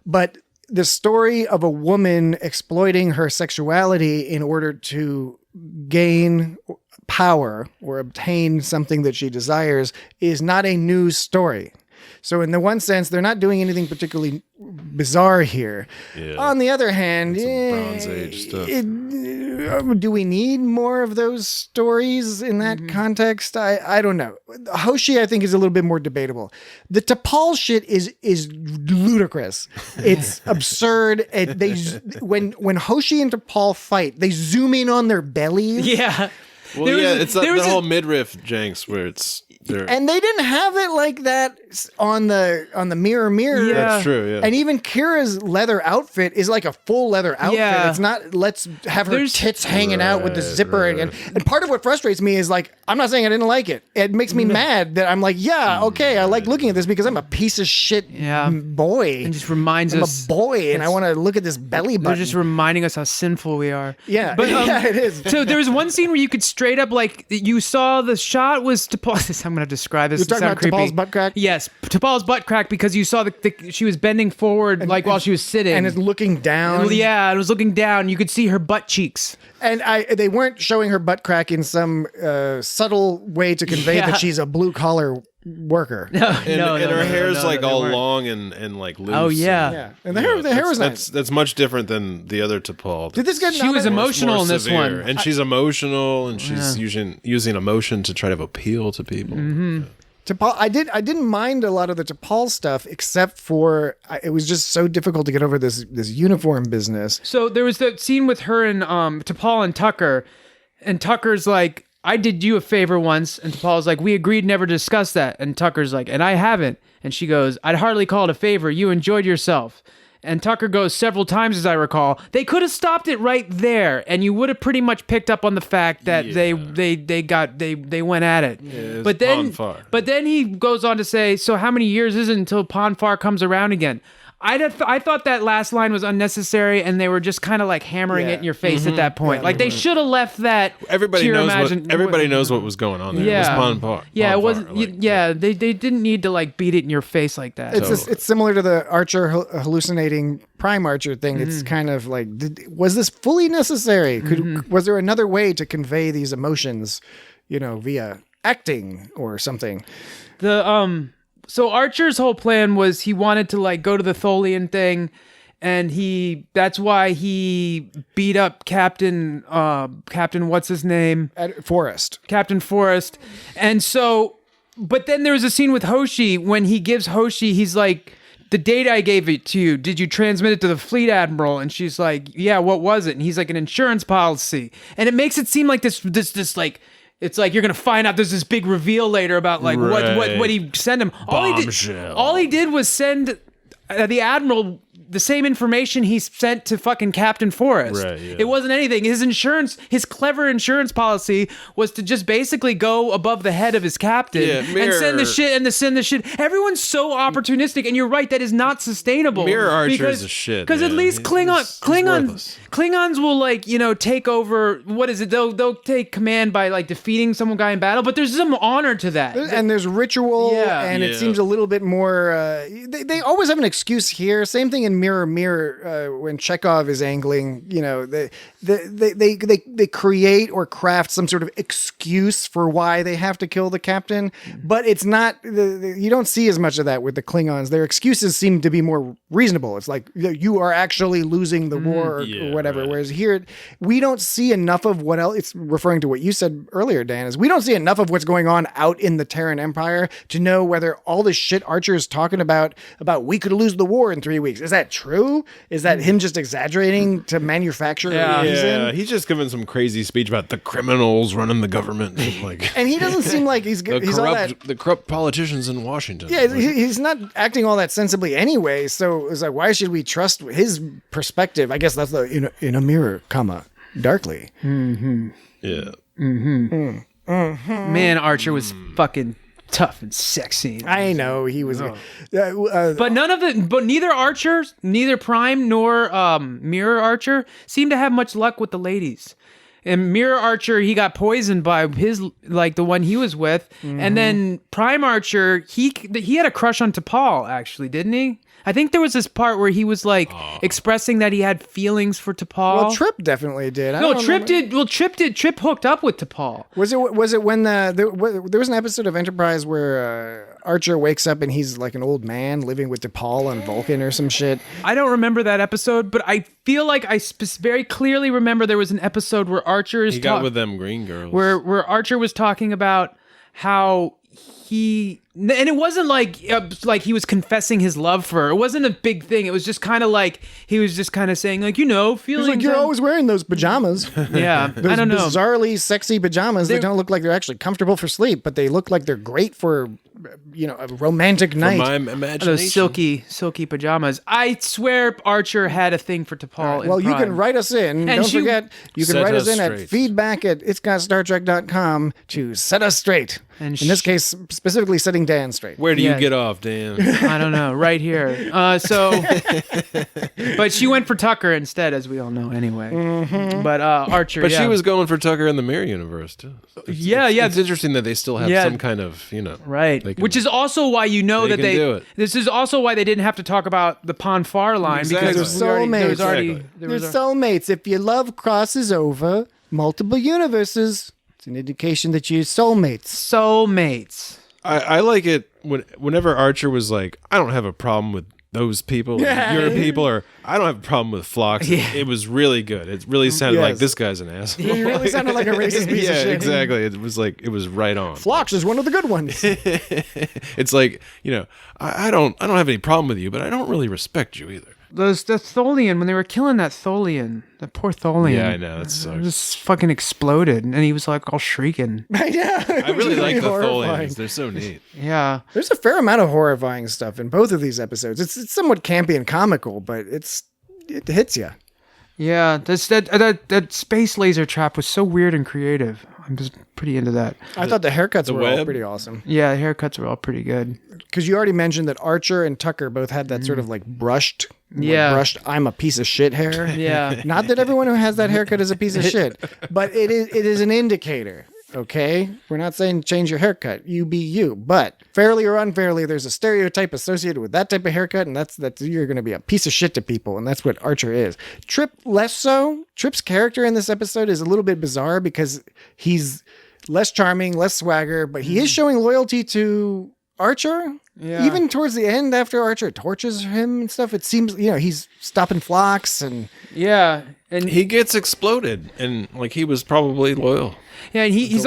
E: but the story of a woman exploiting her sexuality in order to gain power or obtain something that she desires is not a new story. So in the one sense, they're not doing anything particularly bizarre here.
G: Yeah.
E: On the other hand,
G: Bronze Age stuff.
E: do we need more of those stories in that context? I don't know. Hoshi, I think, is a little bit more debatable. The T'Pol shit is ludicrous. It's absurd. When Hoshi and T'Pol fight, they zoom in on their bellies.
F: yeah.
G: Well, it's the whole midriff janks where it's
E: And they didn't have it like that on the mirror.
F: Yeah.
G: That's true, yeah.
E: And even Kira's leather outfit is like a full leather outfit.
F: Yeah.
E: It's not, let's have her tits hanging out with the zipper. And part of what frustrates me is like, I'm not saying I didn't like it. It makes me mad that I'm like, yeah, okay, I like looking at this because I'm a piece of shit boy.
F: And just reminds us.
E: I'm a boy and I want to look at this belly button.
F: They're just reminding us how sinful we are.
E: Yeah,
F: but
E: yeah, it is.
F: So there was one scene where you could straight up, like, you saw the shot was T'Pol. I'm going to describe this.
E: You're talking about T'Pol's butt crack?
F: Yes, T'Pol's butt crack, because you saw she was bending forward while she was sitting.
E: And it's looking down.
F: Yeah, it was looking down. You could see her butt cheeks.
E: And they weren't showing her butt crack in some subtle way to convey that she's a blue collar worker.
G: And her hair's like all long and like loose.
F: Oh yeah.
E: And the hair was nice.
G: That's much different than the other T'Pol.
E: Did this get
F: She was emotional in this one,
G: and she's emotional, and she's using emotion to try to appeal to people.
F: Mm-hmm.
E: T'Pol, I didn't mind a lot of the T'Pol stuff, except for it was just so difficult to get over this uniform business.
F: So there was the scene with her and T'Pol and Tucker, and Tucker's like, I did you a favor once, and T'Pol's like, we agreed never to discuss that, and Tucker's like, and I haven't, and she goes, I'd hardly call it a favor. You enjoyed yourself. And Tucker goes several times, as I recall. They could have stopped it right there, and you would have pretty much picked up on the fact that they went at it.
G: Yeah,
F: but then he goes on to say, so how many years is it until Ponfar comes around again? I thought that last line was unnecessary, and they were just kind of like hammering it in your face at that point. Like they should have left that.
G: Everybody knows what was going on there.
F: Yeah,
G: it was Ponfar.
F: Yeah, it was. They didn't need to like beat it in your face like that.
E: It's similar to the Archer hallucinating Prime Archer thing. It's kind of like, was this fully necessary? Was there another way to convey these emotions, via acting or something?
F: So Archer's whole plan was he wanted to like go to the Tholian thing, and that's why he beat up Captain what's his name?
E: Forrest.
F: Captain Forrest. And so, but then there was a scene with Hoshi when he gives Hoshi, he's like, the date I gave it to you, did you transmit it to the fleet admiral? And she's like, yeah, what was it? And he's like, an insurance policy. And it makes it seem like this like, it's like you're gonna find out there's this big reveal later about like what he sent him. All he did was send the admiral the same information he sent to fucking Captain Forrest.
G: Right, yeah.
F: It wasn't anything. His clever insurance policy was to just basically go above the head of his captain and send the shit. Everyone's so opportunistic, and you're right, that is not sustainable.
G: Mirror Archer is a shit.
F: Because at least Klingons will like, take over. What is it? They'll take command by like defeating some guy in battle, but there's some honor to that.
E: And there's ritual, and it seems a little bit more. They always have an excuse here. Same thing in Mirror, when Chekhov is angling, they create or craft some sort of excuse for why they have to kill the captain, but it's not. You don't see as much of that with the Klingons. Their excuses seem to be more reasonable. It's like you are actually losing the war or whatever. Right. Whereas here, we don't see enough of what else. It's referring to what you said earlier, Dan. Is we don't see enough of what's going on out in the Terran Empire to know whether all this shit Archer is talking about we could lose the war in 3 weeks. Is that true? Is that him just exaggerating to manufacture a reason?
G: Yeah, he's just giving some crazy speech about the criminals running the government.
E: And he doesn't seem like he's
G: the corrupt politicians in Washington.
E: Yeah, he's not acting all that sensibly anyway. So it's like, why should we trust his perspective? I guess that's in a mirror, darkly.
F: Mm-hmm.
G: Yeah.
F: Mm-hmm. Mm-hmm. Man, Archer was fucking tough and sexy.
E: I know he was,
F: but neither Archer, neither Prime nor Mirror Archer seemed to have much luck with the ladies. And Mirror Archer, he got poisoned by the one he was with, and then Prime Archer, he had a crush on T'Pol, actually, didn't he? I think there was this part where he was like expressing that he had feelings for T'Pol.
E: Well, Trip definitely did.
F: Trip did. Well, Trip hooked up with T'Pol.
E: Was it when there was an episode of Enterprise where Archer wakes up and he's like an old man living with T'Pol on Vulcan or some shit?
F: I don't remember that episode, but I feel like I very clearly remember there was an episode where Archer got
G: with them green girls.
F: Where Archer was talking about how and it wasn't like he was confessing his love for her. It wasn't a big thing. It was just kind of like he was just kind of saying like, feeling
E: like, you're always wearing those pajamas.
F: Yeah,
E: those
F: I don't know.
E: Bizarrely sexy pajamas. They don't look like they're actually comfortable for sleep, but they look like they're great for a romantic night.
G: My imagination.
F: Those silky pajamas. I swear Archer had a thing for T'Pol.
E: Well, you can write us in.
F: And
E: Don't forget, you can
G: Set
E: write us
G: us
E: in at
G: straight.
E: feedback@itsgotstartrek.com to set us straight.
F: And
E: in this case, specifically setting Dan straight.
G: Where do
F: Yeah.
G: you get off, Dan?
F: I don't know, right here. But she went for Tucker instead, as we all know anyway.
E: Mm-hmm.
F: But Archer,
G: But
F: yeah.
G: she was going for Tucker in the Mirror Universe too.
F: Yeah.
G: It's interesting that they still have
F: Yeah.
G: some kind of,
F: Right,
G: they can-
F: which is also why
G: they
F: that
G: can do it.
F: This is also why they didn't have to talk about the Pon farr line
G: Exactly.
F: because
E: They're soulmates.
F: there was
E: They're soulmates. If your love crosses over multiple universes, it's an indication that you're soulmates.
F: soulmates.
G: I like it whenever Archer was like, I don't have a problem with those people, your people, or I don't have a problem with Phlox. It was really good. It really sounded like this guy's an asshole.
E: You really sounded like a racist piece of
G: Yeah,
E: shit.
G: exactly. It was right on.
E: Phlox is one of the good ones.
G: It's like, I don't have any problem with you, but I don't really respect you either.
F: The Tholian, when they were killing that Tholian, the poor Tholian.
G: Yeah, I know. That sucks.
F: Just fucking exploded, and he was like all shrieking.
E: I know.
G: I really like the
E: horrifying.
G: Tholians. They're so neat.
F: Yeah.
E: There's a fair amount of horrifying stuff in both of these episodes. It's somewhat campy and comical, but it hits you.
F: Yeah, that space laser trap was so weird and creative. I'm just pretty into that.
E: I thought the haircuts were all
G: web?
E: pretty awesome.
F: Yeah, the haircuts were all pretty good.
E: Because you already mentioned that Archer and Tucker both had that sort of like brushed, I'm a piece of shit hair.
F: Yeah.
E: Not that everyone who has that haircut is a piece of shit, but it is an indicator. Okay, we're not saying change your haircut. You be you, but fairly or unfairly, there's a stereotype associated with that type of haircut, and that's you're going to be a piece of shit to people, and that's what Archer is. Trip less so. Trip's character in this episode is a little bit bizarre because he's less charming, less swagger, but he is showing loyalty to Archer.
F: Yeah.
E: Even towards the end, after Archer tortures him and stuff, it seems he's stopping Phlox and
F: and
G: He gets exploded, and he was probably loyal.
F: Yeah, and he's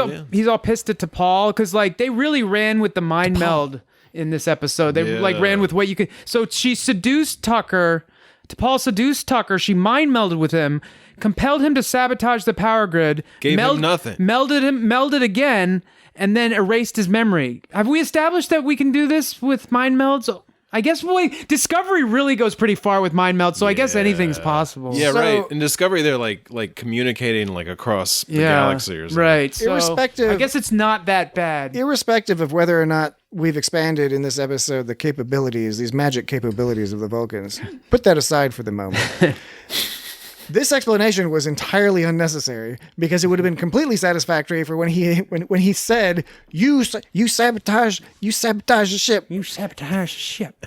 F: all pissed at T'Pol because they really ran with the mind meld in this episode. They ran with what you could. So she seduced Tucker. T'Pol seduced Tucker. She mind melded with him, compelled him to sabotage the power grid.
G: Gave him nothing.
F: Melded again, and then erased his memory. Have we established that we can do this with mind melds? I guess Discovery really goes pretty far with mind meld, so I guess anything's possible.
G: Yeah,
E: So-
G: right. In Discovery, they're like communicating across the galaxy or something.
F: Right. So
E: Irrespective-
F: I guess it's not that bad.
E: irrespective of whether or not we've expanded in this episode the capabilities, these magic capabilities of the Vulcans, put that aside for the moment. This explanation was entirely unnecessary because it would have been completely satisfactory for when he said, "You sabotage the ship."
F: You sabotaged the ship.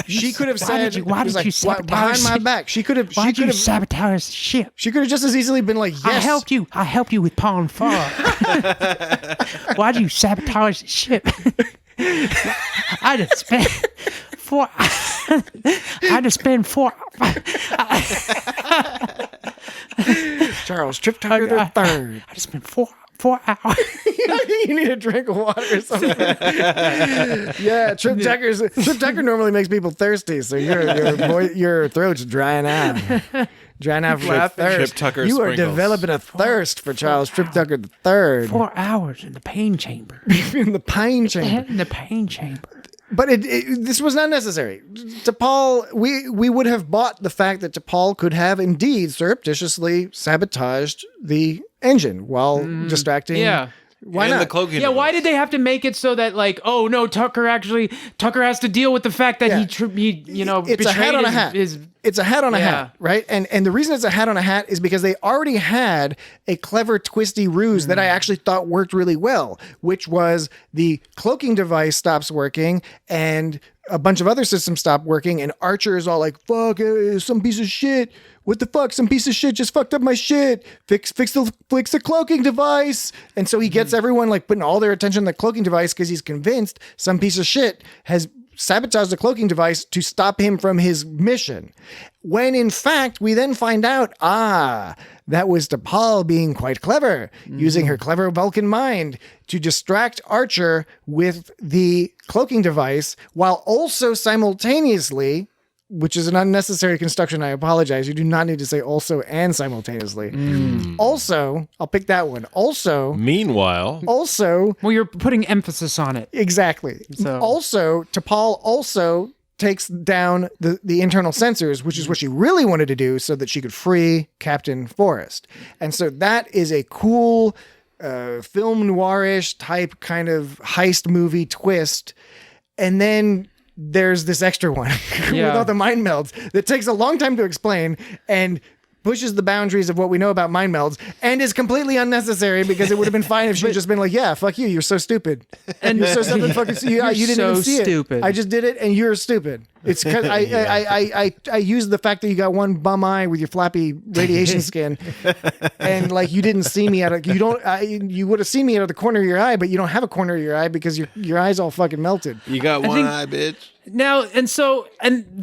E: She could have said,
F: why
E: it was
F: did you sabotage
E: behind
F: the
E: my
F: ship?
E: back?" She could have.
F: Why did you sabotage the ship?
E: She could have just as easily been like, "Yes,
F: I helped you with Pon farr. Why'd you sabotage the ship? I just spent 4
E: Charles Trip Tucker the third."
F: I just spent 4 hours.
E: You need a drink of water or something. Yeah, Trip Tucker normally makes people thirsty, so your throat's drying out. Drying out from thirst.
G: Trip Tucker
E: You are
G: sprinkles.
E: developing a thirst for Charles Trip Tucker the third
F: 4 hours in the pain chamber.
E: in the pain chamber.
F: In the pain chamber.
E: But this was not necessary. T'Pol, we would have bought the fact that T'Pol could have indeed surreptitiously sabotaged the engine while distracting.
F: Yeah.
E: Why
G: And
E: not?
G: the cloaking
F: Yeah, why
G: device.
F: did they have to make it so that oh no, Tucker has to deal with the fact that
E: Yeah.
F: he
E: It's a hat
F: betrayed
E: on a hat. It's a hat on a
F: Yeah.
E: hat, right? And the reason it's a hat on a hat is because they already had a clever twisty ruse that I actually thought worked really well, which was the cloaking device stops working and a bunch of other systems stop working, and Archer is all like, "Fuck, some piece of shit. What the fuck? Some piece of shit just fucked up my shit. Fix the cloaking device." And so he gets everyone putting all their attention on the cloaking device because he's convinced some piece of shit has sabotage the cloaking device to stop him from his mission. When in fact, we then find out, that was T'Pol being quite clever, using her clever Vulcan mind to distract Archer with the cloaking device, while also simultaneously, which is an unnecessary construction, I apologize. You do not need to say also and simultaneously. Also, I'll pick that one. Also.
G: Meanwhile.
E: Also.
F: Well, you're putting emphasis on it.
E: Exactly.
F: So.
E: Also, T'Pol also takes down the internal sensors, which is what she really wanted to do so that she could free Captain Forrest. And so that is a cool film noirish type kind of heist movie twist. And then there's this extra one with all the mind melds that takes a long time to explain and pushes the boundaries of what we know about mind melds and is completely unnecessary because it would have been fine if she had just been like, yeah, fuck you, you're so stupid. And you're so stupid, fucking you didn't
F: so
E: even see
F: stupid.
E: it. I just did it and you're stupid. It's because I used the fact that you got one bum eye with your flappy radiation skin and like you didn't see me you would have seen me out of the corner of your eye, but you don't have a corner of your eye because your eye's all fucking melted.
G: You got one eye, bitch.
F: Now, and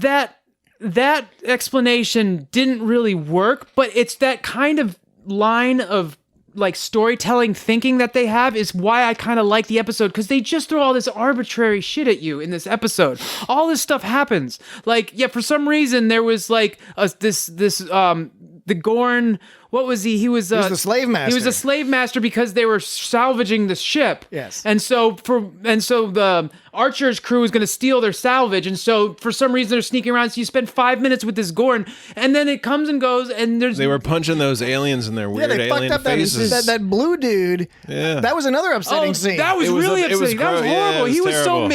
F: that explanation didn't really work, but it's that kind of line of like storytelling thinking that they have is why I kind of like the episode, because they just throw all this arbitrary shit at you in this episode. All this stuff happens. Like, yeah, for some reason there was like the Gorn. What was he? He was
E: the slave master.
F: He was a slave master because they were salvaging the ship.
E: Yes.
F: And so the Archer's crew is going to steal their salvage. And so for some reason they're sneaking around. So you spend 5 minutes with this Gorn, and then it comes and goes. And
G: they were punching those aliens in their weird alien faces.
E: That blue dude. Yeah. That was another upsetting scene.
F: That was really upsetting. That was horrible.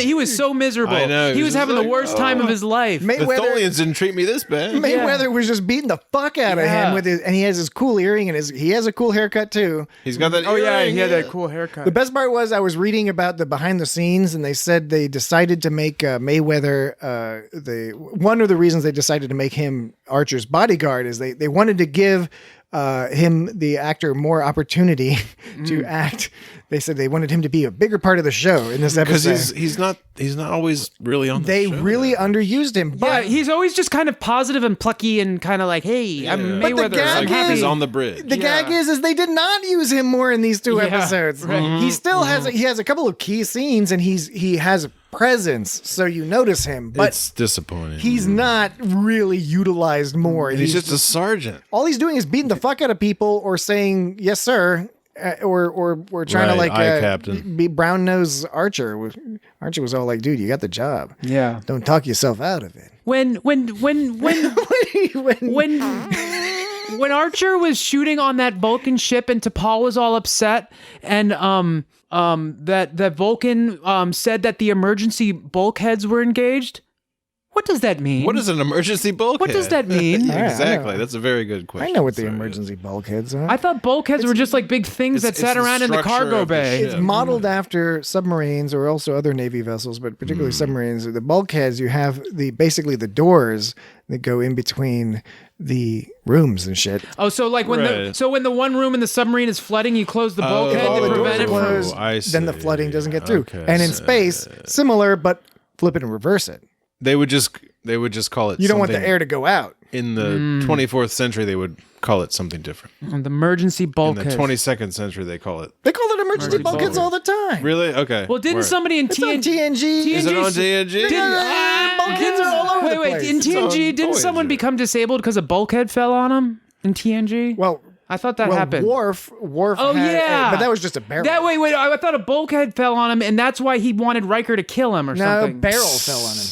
F: He was so miserable.
G: I know.
F: He was having the worst time of his life.
G: The Tholians didn't treat me this bad.
E: Mayweather was just beating the fuck out of him with and he has his cool earring and he has a cool haircut too.
G: He's got that.
F: Oh yeah, he had that cool haircut.
E: The best part was I was reading about the behind the scenes, and they said they decided to make Mayweather. One of the reasons they decided to make him Archer's bodyguard is they wanted to give him, the actor, more opportunity to act. They said they wanted him to be a bigger part of the show in this episode.
G: Because he's not always really on the show.
E: They really underused him.
F: Yeah, he's always just kind of positive and plucky and kind of like, hey, I'm Mayweather. I'm happy.
G: He's on the bridge.
E: The gag is they did not use him more in these two episodes. Right. He still has a couple of key scenes, and he has a presence, so you notice him. But
G: it's disappointing.
E: He's not really utilized more.
G: He's just a sergeant.
E: All he's doing is beating the fuck out of people or saying yes sir. Or trying to like be brown nose Archer. Archer was all like, "Dude, you got the job.
F: Yeah,
E: don't talk yourself out of it."
F: When Archer was shooting on that Vulcan ship and T'Pol was all upset, and that Vulcan said that the emergency bulkheads were engaged. What does that mean?
G: What is an emergency bulkhead?
F: What does that mean?
G: Exactly. That's a very good question.
E: I know what the emergency bulkheads are.
F: I thought bulkheads were just like big things that sat around in the cargo bay.
E: It's modeled after submarines or also other Navy vessels, but particularly submarines. The bulkheads, you have basically the doors that go in between the rooms and shit.
F: Oh, so like when the one room in the submarine is flooding, you close the bulkhead to prevent it from.
E: Then the flooding doesn't get through. Okay. And in space, similar, but flip it and reverse it.
G: They would just call it.
E: You don't want the air to go out.
G: In the 24th century, they would call it something different.
F: The emergency bulkhead.
G: In the 22nd century, they call it.
E: They call it emergency bulkheads all the time.
G: Really? Okay.
F: Well, didn't somebody in
E: TNG?
G: Is it on TNG?
E: Bulkheads are all over the place.
F: Wait. In TNG, didn't someone become disabled because a bulkhead fell on him in TNG?
E: Well,
F: I thought that happened.
E: Worf.
F: Oh, yeah.
E: But that was just a barrel.
F: Wait. I thought a bulkhead fell on him, and that's why he wanted Riker to kill him or something.
E: No, a barrel fell on him.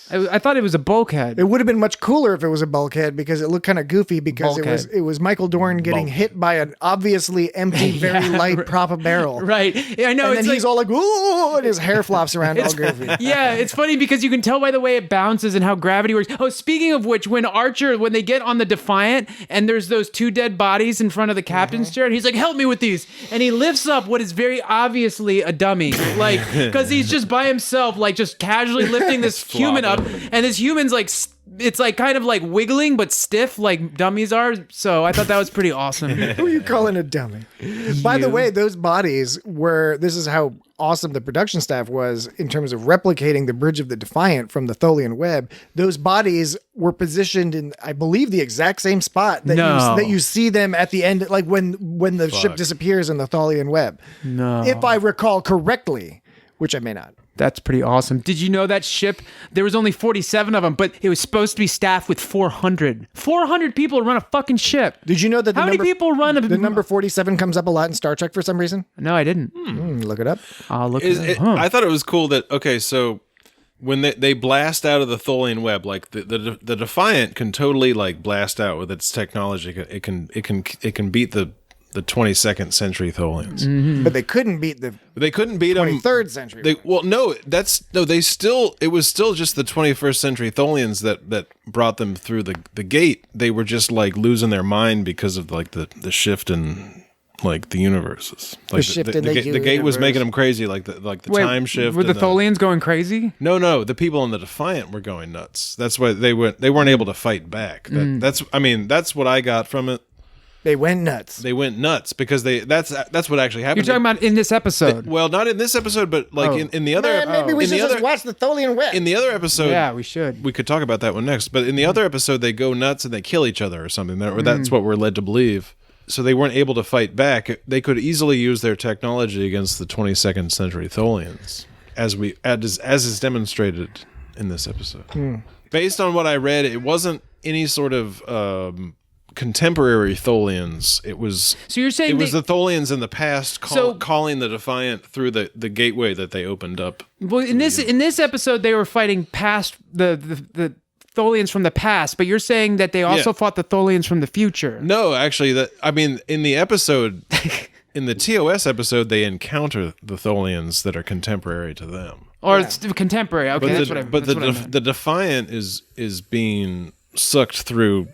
F: I thought it was a bulkhead.
E: It would have been much cooler if it was a bulkhead because it looked kind of goofy because it was Michael Dorn getting hit by an obviously empty, very light prop barrel.
F: Right. Yeah, I know.
E: And then he's all like, ooh, and his hair flops around all goofy.
F: Yeah, it's funny because you can tell by the way it bounces and how gravity works. Oh, speaking of which, when they get on the Defiant and there's those two dead bodies in front of the captain's chair, and he's like, help me with these. And he lifts up what is very obviously a dummy. Like, because he's just by himself, like just casually lifting this human up. And this human's like it's like kind of like wiggling but stiff like dummies are. So I thought that was pretty awesome.
E: Who are you calling a dummy? By the way, those bodies were, this is how awesome the production staff was in terms of replicating the bridge of the Defiant from the Tholian Web. Those bodies were positioned in, I believe, the exact same spot that you see them at the end, like when the ship disappears in the Tholian Web. No. If I recall correctly, which I may not.
F: That's pretty awesome. Did you know that ship, there was only 47 of them, but it was supposed to be staffed with 400. 400 people run a fucking ship.
E: Did you know that
F: many people run
E: the number 47 comes up a lot in Star Trek for some reason?
F: No, I didn't.
E: Look it up.
F: I'll look it up.
G: I thought it was cool that, okay, so when they blast out of the Tholian Web, like the Defiant can totally like blast out with its technology. It can beat the 22nd century Tholians,
E: but they couldn't beat the.
G: They couldn't beat
E: 23rd century.
G: They was still just the 21st century Tholians that brought them through the gate. They were just like losing their mind because of like the shift in like the universes. Like the gate was making them crazy. Like the time shift.
F: Were the Tholians going crazy?
G: No. The people in the Defiant were going nuts. That's why they weren't able to fight back. That's what I got from it.
E: They went nuts.
G: They went nuts because that's what actually happened.
F: You're talking about in this episode.
G: Well, not in this episode, but like in the other.
E: Maybe we should just watch the Tholian Web.
G: In the other episode,
F: yeah, we should.
G: We could talk about that one next. But in the other episode, they go nuts and they kill each other or something. That's what we're led to believe. So they weren't able to fight back. They could easily use their technology against the 22nd century Tholians, as is demonstrated in this episode. Based on what I read, it wasn't any sort of contemporary Tholians. It was. So you're saying it was the Tholians in the past calling the Defiant through the gateway that they opened up.
F: Well, in this episode, they were fighting past the Tholians from the past, but you're saying that they also fought the Tholians from the future.
G: No, actually, in the episode, in the TOS episode, they encounter the Tholians that are contemporary to them.
F: Or it's contemporary. Okay,
G: but the Defiant is being sucked through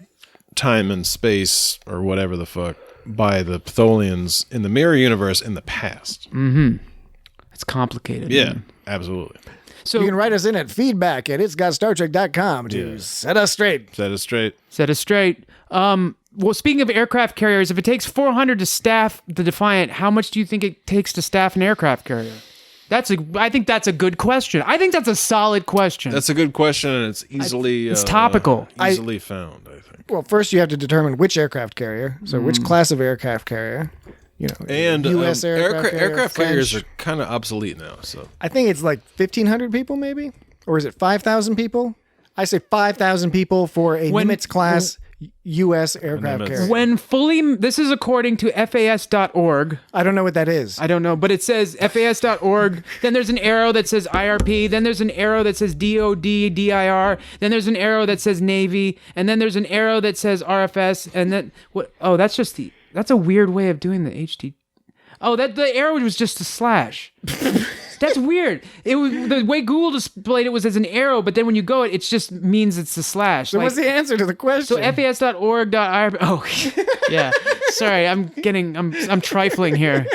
G: time and space or whatever the fuck by the Tholians in the mirror universe in the past.
F: It's complicated.
G: Yeah,
F: man.
G: Absolutely.
E: So you can write us in at feedback at itsgotstartrek.com to set us straight.
G: Set us
F: straight. Well, speaking of aircraft carriers, if it takes 400 to staff the Defiant, how much do you think it takes to staff an aircraft carrier? I think that's a good question. I think that's a solid question.
G: That's a good question, and it's easily
F: it's topical.
G: Easily found, I think.
E: Well, first you have to determine which aircraft carrier. So which class of aircraft carrier.
G: And
E: U.S.
G: aircraft carriers are kind of obsolete now. So
E: I think it's like 1,500 people, maybe, or is it 5,000 people? I say 5,000 people for a Nimitz class U.S. aircraft carrier.
F: This is according to FAS.org.
E: I don't know what that is.
F: I don't know, but it says FAS.org. Then there's an arrow that says IRP. Then there's an arrow that says DOD, DIR. Then there's an arrow that says Navy. And then there's an arrow that says RFS. And then what? Oh, that's a weird way of doing the HT. Oh, the arrow was just a slash. That's weird. The way Google displayed it was as an arrow, but then when you go, it just means it's a slash.
E: So what's the answer to the question?
F: So fas.org.ir. Oh, yeah. Sorry, I'm trifling here.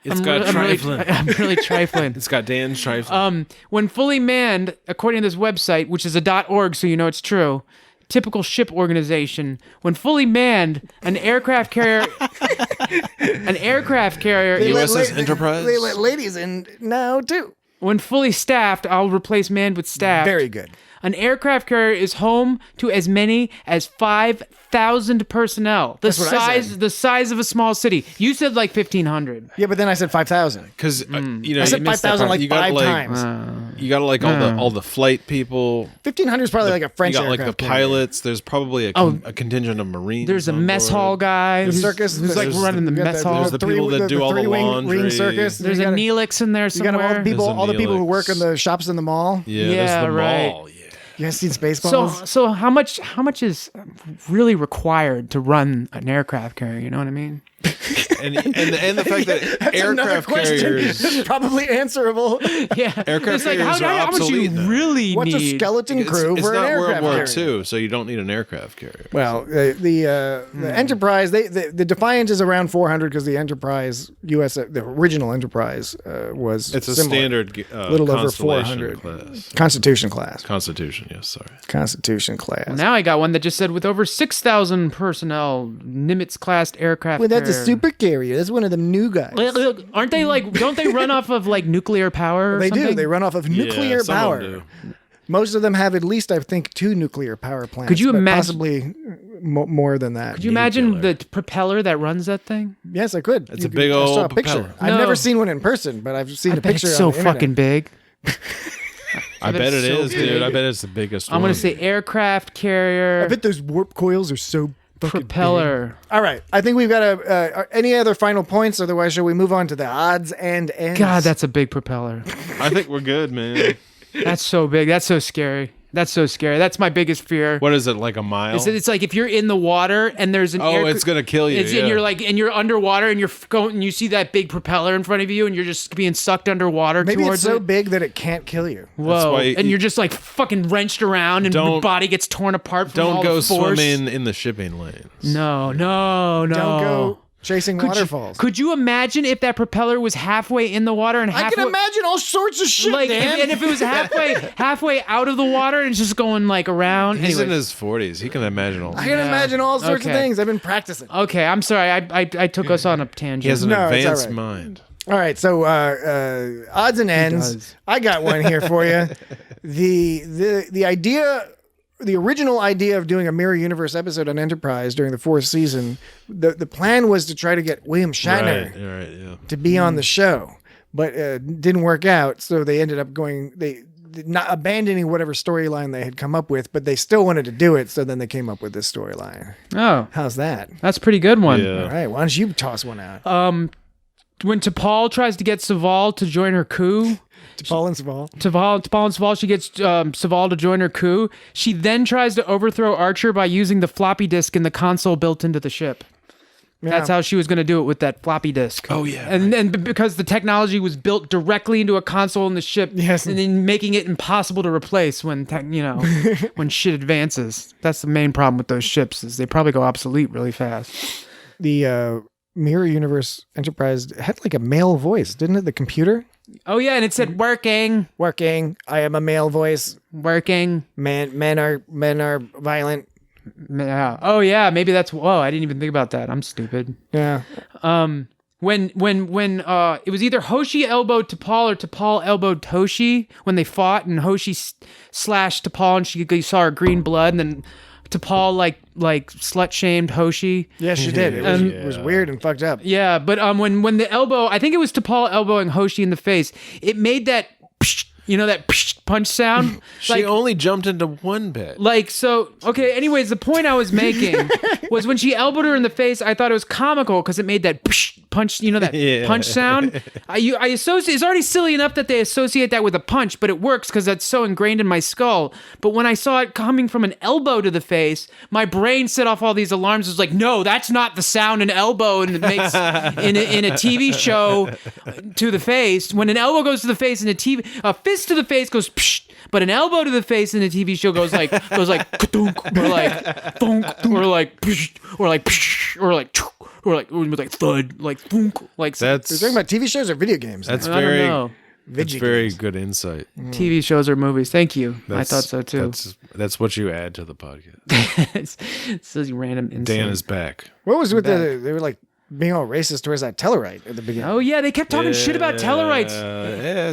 G: I'm
F: really trifling.
G: It's got Dan trifling.
F: When fully manned, according to this website, which is a .org, so you know it's true. Typical ship organization. When fully manned, an aircraft carrier.
G: USS Enterprise.
E: They let ladies in now too.
F: When fully staffed, I'll replace manned with staffed.
E: Very good.
F: An aircraft carrier is home to as many as 5,000 personnel. The size of a small city. You said like 1,500.
E: Yeah, but then I said 5,000.
G: Because
E: I said 5,000 like 5 times.
G: You got like all the flight people.
E: 1,500 is probably like a French aircraft.
G: You got like the pilots.
E: Carrier.
G: There's probably a contingent of Marines.
F: There's a mess hall guy.
E: The circus.
F: Who's like running the mess hall.
G: There's the people that do all the laundry.
E: Ring circus.
F: There's a Neelix in there somewhere.
E: You got all the people who work in the shops in the mall.
G: Yeah, there's the mall. Yeah.
E: You guys seen Spaceballs?
F: So how much is really required to run an aircraft carrier? You know what I mean?
G: and the fact that aircraft carriers
E: probably answerable.
F: Yeah,
G: aircraft carriers are
F: how much you really need?
E: What's a skeleton crew for an aircraft carrier?
G: It's not World War II, so you don't need an aircraft carrier.
E: Well, the Enterprise, the Defiant is around 400 because the Enterprise the original Enterprise was
G: it's a
E: similar,
G: standard
E: little over 400
G: class.
E: Constitution class.
G: Constitution, Yeah, sorry.
E: Constitution class.
F: Well, now I got one that just said with over 6,000 personnel, Nimitz-class aircraft.
E: Well, that's a
F: carrier.
E: super carrier. That's one of them new guys.
F: Look, aren't they like? Don't they run off of like nuclear power? Or
E: They
F: something?
E: do. They run off of nuclear
G: some of
E: power.
G: them do.
E: Most of them have at least, I think, 2 nuclear power plants.
F: Could you
E: but
F: imagine-
E: possibly more than that?
F: Could you imagine the propeller that runs that thing?
E: Yes, I could.
G: It's a big old
E: I saw a picture.
G: propeller.
E: I've
F: No.
E: never seen one in person, but I've seen
F: I
E: a
F: bet
E: picture.
F: it's
E: on
F: so
E: the internet.
F: fucking big.
G: I bet it
F: so
G: is,
F: big.
G: dude. I bet it's the biggest
F: I'm
G: one.
F: gonna say aircraft carrier.
E: I bet those warp coils are so fucking
F: propeller.
E: big. All right, I think we've got any other final points? Otherwise, shall we move on to the odds and ends?
F: God, that's a big propeller.
G: I think we're good, man.
F: That's so big. That's so scary. That's so scary. That's my biggest fear.
G: What is it, like a mile?
F: It's like if you're in the water and there's an
G: it's gonna kill you.
F: and you're underwater and you're going and you see that big propeller in front of you and you're just being sucked underwater.
E: Maybe
F: towards
E: it's so
F: it.
E: big that it can't kill you.
F: Whoa!
G: why
F: And you're just like fucking wrenched around and your
G: Don't-
F: body gets torn apart. From all
G: Don't go
F: the force.
G: swimming in the shipping lanes.
F: No.
E: Don't go chasing waterfalls.
F: Could you imagine if that propeller was halfway in the water and
E: I
F: halfway?
E: can imagine all sorts of shit,
F: Like,
E: Dan.
F: and if it was halfway out of the water and it's just going like around.
G: He's in
F: Anyway.
G: his 40s. He can imagine all.
E: I can imagine all sorts of
F: Okay.
E: things. I've been practicing.
F: Okay, I'm sorry. I took us on a tangent.
G: He has an
E: No, it's all
G: advanced
E: right.
G: mind.
E: All right, so odds and ends.
F: does.
E: I got one here for you. The idea, the original idea of doing a mirror universe episode on Enterprise during the 4th season, the plan was to try to get William Shatner
G: Right, yeah.
E: to be on the show, but didn't work out. So they ended up going not abandoning whatever storyline they had come up with, but they still wanted to do it. So then they came up with this storyline.
F: Oh,
E: How's that?
F: that's a pretty good one.
G: Yeah.
E: All right, why don't you toss one out?
F: When T'Pol tries to get Saval to join her coup,
E: T'Pol and Saval.
F: T'Pol and Saval, she gets Saval to join her coup. She then tries to overthrow Archer by using the floppy disk in the console built into the ship. That's how she was going to do it with that floppy disk.
G: Oh, yeah.
F: And because the technology was built directly into a console in the ship,
E: Yes.
F: and then making it impossible to replace when when shit advances. That's the main problem with those ships is they probably go obsolete really fast.
E: The Mirror Universe Enterprise had like a male voice, didn't it? The computer
F: Oh yeah, and it said working.
E: I am a male voice.
F: Men
E: Men are violent.
F: Yeah. Oh yeah, maybe that's. Whoa, I didn't even think about that. I'm stupid.
E: Yeah.
F: When it was either Hoshi elbowed T'Pol or T'Pol elbowed Hoshi when they fought, and Hoshi slashed T'Pol, and you saw her green blood, and then T'Pol like slut shamed Hoshi.
E: Yes, she did. It was weird and fucked up.
F: Yeah, but when the elbow, I think it was T'Pol elbowing Hoshi in the face. It made that that punch sound.
G: She only jumped into one bit.
F: Okay, anyways, the point I was making was when she elbowed her in the face, I thought it was comical because it made that punch, that punch sound. I associate, it's already silly enough that they associate that with a punch, but it works because that's so ingrained in my skull. But when I saw it coming from an elbow to the face, my brain set off all these alarms. It was like, no, that's not the sound an elbow and it makes in a TV show to the face. When an elbow goes to the face in a fist to the face goes psh, but an elbow to the face in a TV show goes like ka-dunk, or like thunk, or like psh, or like psh, or like chuk, or like thud, like thunk, like
G: That's
E: You're talking about TV shows or video games?
G: that's
F: I don't
G: very
F: know.
G: that's very good insight.
F: TV shows or movies. Thank you. I
G: That's-
F: thought so too.
G: That's what you add to the podcast.
F: It says random insight.
G: Dan is back.
E: What was with they were like being all racist towards that Tellarite at the beginning.
F: Oh yeah, they kept talking shit about Tellarites.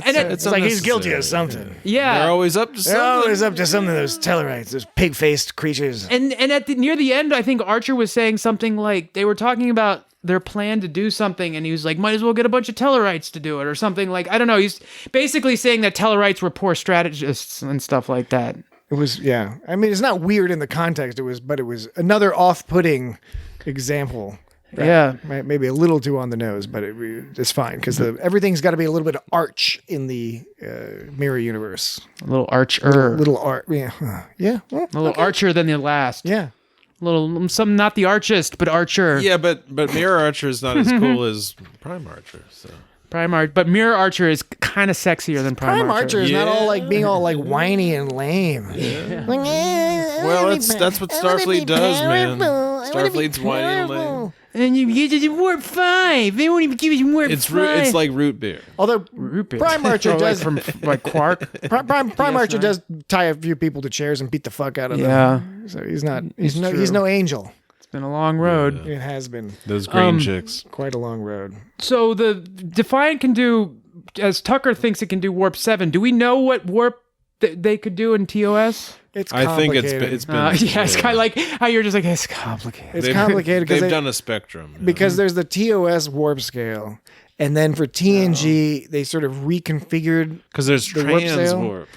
E: It's like he's guilty of something.
F: Yeah.
G: They're always up to
E: They're
G: something.
E: always up to something. Those Tellarites, those pig-faced creatures.
F: And near the end, I think Archer was saying something like they were talking about their plan to do something, and he was like, might as well get a bunch of Tellarites to do it, or something like, I don't know. He's basically saying that Tellarites were poor strategists and stuff like that.
E: It was, yeah. I mean, it's not weird in the context. It was another off-putting example.
F: Yeah.
E: Maybe a little too on the nose, but it's fine because everything's got to be a little bit of arch in the mirror universe.
F: A little Archer.
E: Little art, yeah, yeah, well,
F: A little Archer than the last.
E: yeah.
F: A little, some not the archist, but Archer.
G: Yeah, but Mirror Archer is not as cool as Prime Archer. So
F: Prime Archer, but Mirror Archer is kind of sexier than Prime Archer.
E: Archer is not all like being all like whiny and lame.
G: Well, that's what Starfleet does, man. Starfleet's whiny and lame.
F: And you get warp 5. They won't even give you warp 5.
G: It's like root beer.
E: Although
F: Root beer.
E: Prime Archer
F: Oh,
E: does
F: like from like Quark.
E: Prime Archer does tie a few people to chairs and beat the fuck out of them. So he's no angel.
F: It's been a long road.
E: It has been
G: Those green chicks.
E: quite a long road.
F: So the Defiant can do, as Tucker thinks it can do warp 7. Do we know what warp they could do in TOS?
E: It's
G: I think
E: complicated.
G: it's been
F: Yeah, it's kind of like how you're just like, it's complicated.
E: It's complicated because
G: they've done a spectrum.
E: because there's the TOS warp scale, and then for TNG they sort of reconfigured.
G: Because there's
E: the warp
G: trans
E: scale.
G: warp.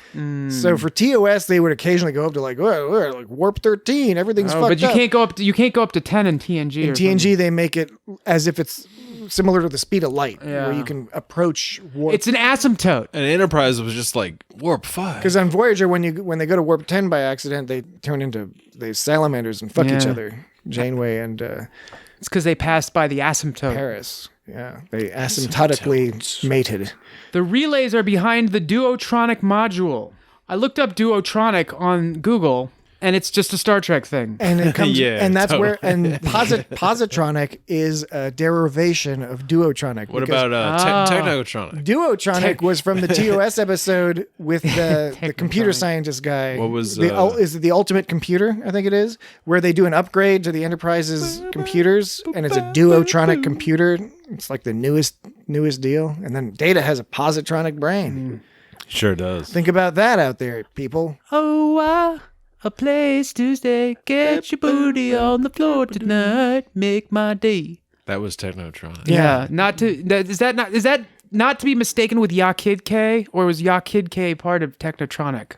E: So for TOS they would occasionally go up to like, we're like warp 13, everything's fucked
F: but you
E: up.
F: can't go up. You can't go up to 10 in TNG.
E: In
F: or
E: TNG they make it as if it's similar to the speed of light,
F: Yeah.
E: where you can approach warp.
F: It's an asymptote.
G: And Enterprise was just like warp 5.
E: Because on Voyager, when they go to warp 10 by accident, they turn into salamanders and fuck each
F: Yeah.
E: other. Janeway and
F: It's because they passed by the asymptote.
E: Paris. Yeah, they asymptotically mated.
F: The relays are behind the Duotronic module. I looked up Duotronic on Google, and it's just a Star Trek thing.
E: And it comes,
G: Yeah,
E: and that's
G: totally.
E: where, and positronic is a derivation of duotronic.
G: What
E: because
G: about Technotronic?
E: Duotronic was from the TOS episode with the computer scientist guy.
G: What was,
E: is it the Ultimate Computer? I think it is, where they do an upgrade to the Enterprise's computers, and it's a duotronic computer. It's like the newest deal. And then Data has a positronic brain.
G: Sure does.
E: Think about that out there, people.
F: Oh, a place to stay. Get your booty on the floor tonight. Make my day.
G: That was Technotronic.
F: Yeah, is that not to be mistaken with Ya Kid K, or was Ya Kid K part of Technotronic?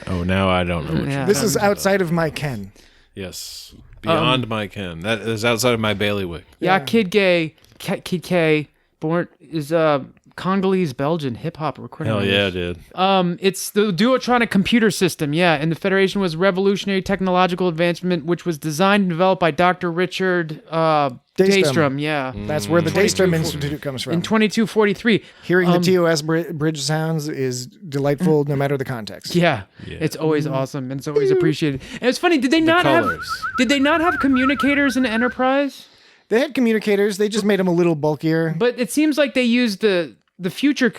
G: Oh, now I don't know what
F: Yeah.
G: you're
E: This is outside of my ken.
G: Yes. Beyond my ken. That is outside of my bailiwick.
F: Ya Kid K, born is Congolese Belgian hip hop recording.
G: Hell yeah, dude.
F: It's the Duotronic computer system, and the Federation was revolutionary technological advancement, which was designed and developed by Dr. Richard Daystrom. Yeah,
E: That's where the Daystrom Institute comes from.
F: in 2243.
E: Hearing the TOS bridge sounds is delightful no matter the context.
F: Yeah, it's always awesome and it's always appreciated. And it's funny, did they not
G: colors.
F: have communicators in Enterprise?
E: They had communicators. They just made them a little bulkier.
F: But it seems like they used the future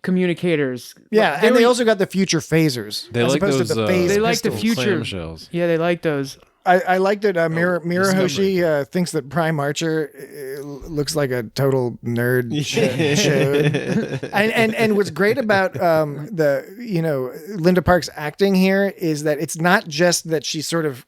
F: communicators.
E: Yeah, and they also got the future phasers.
G: They
E: as
G: like
E: opposed
G: those,
E: to the phase
F: they like the
E: pistols.
F: future
G: Clamshells.
F: Yeah, they like those.
E: I like that Mirahoshi
G: number.
E: thinks that Prime Archer looks like a total nerd showed. And what's great about Linda Park's acting here is that it's not just that she's sort of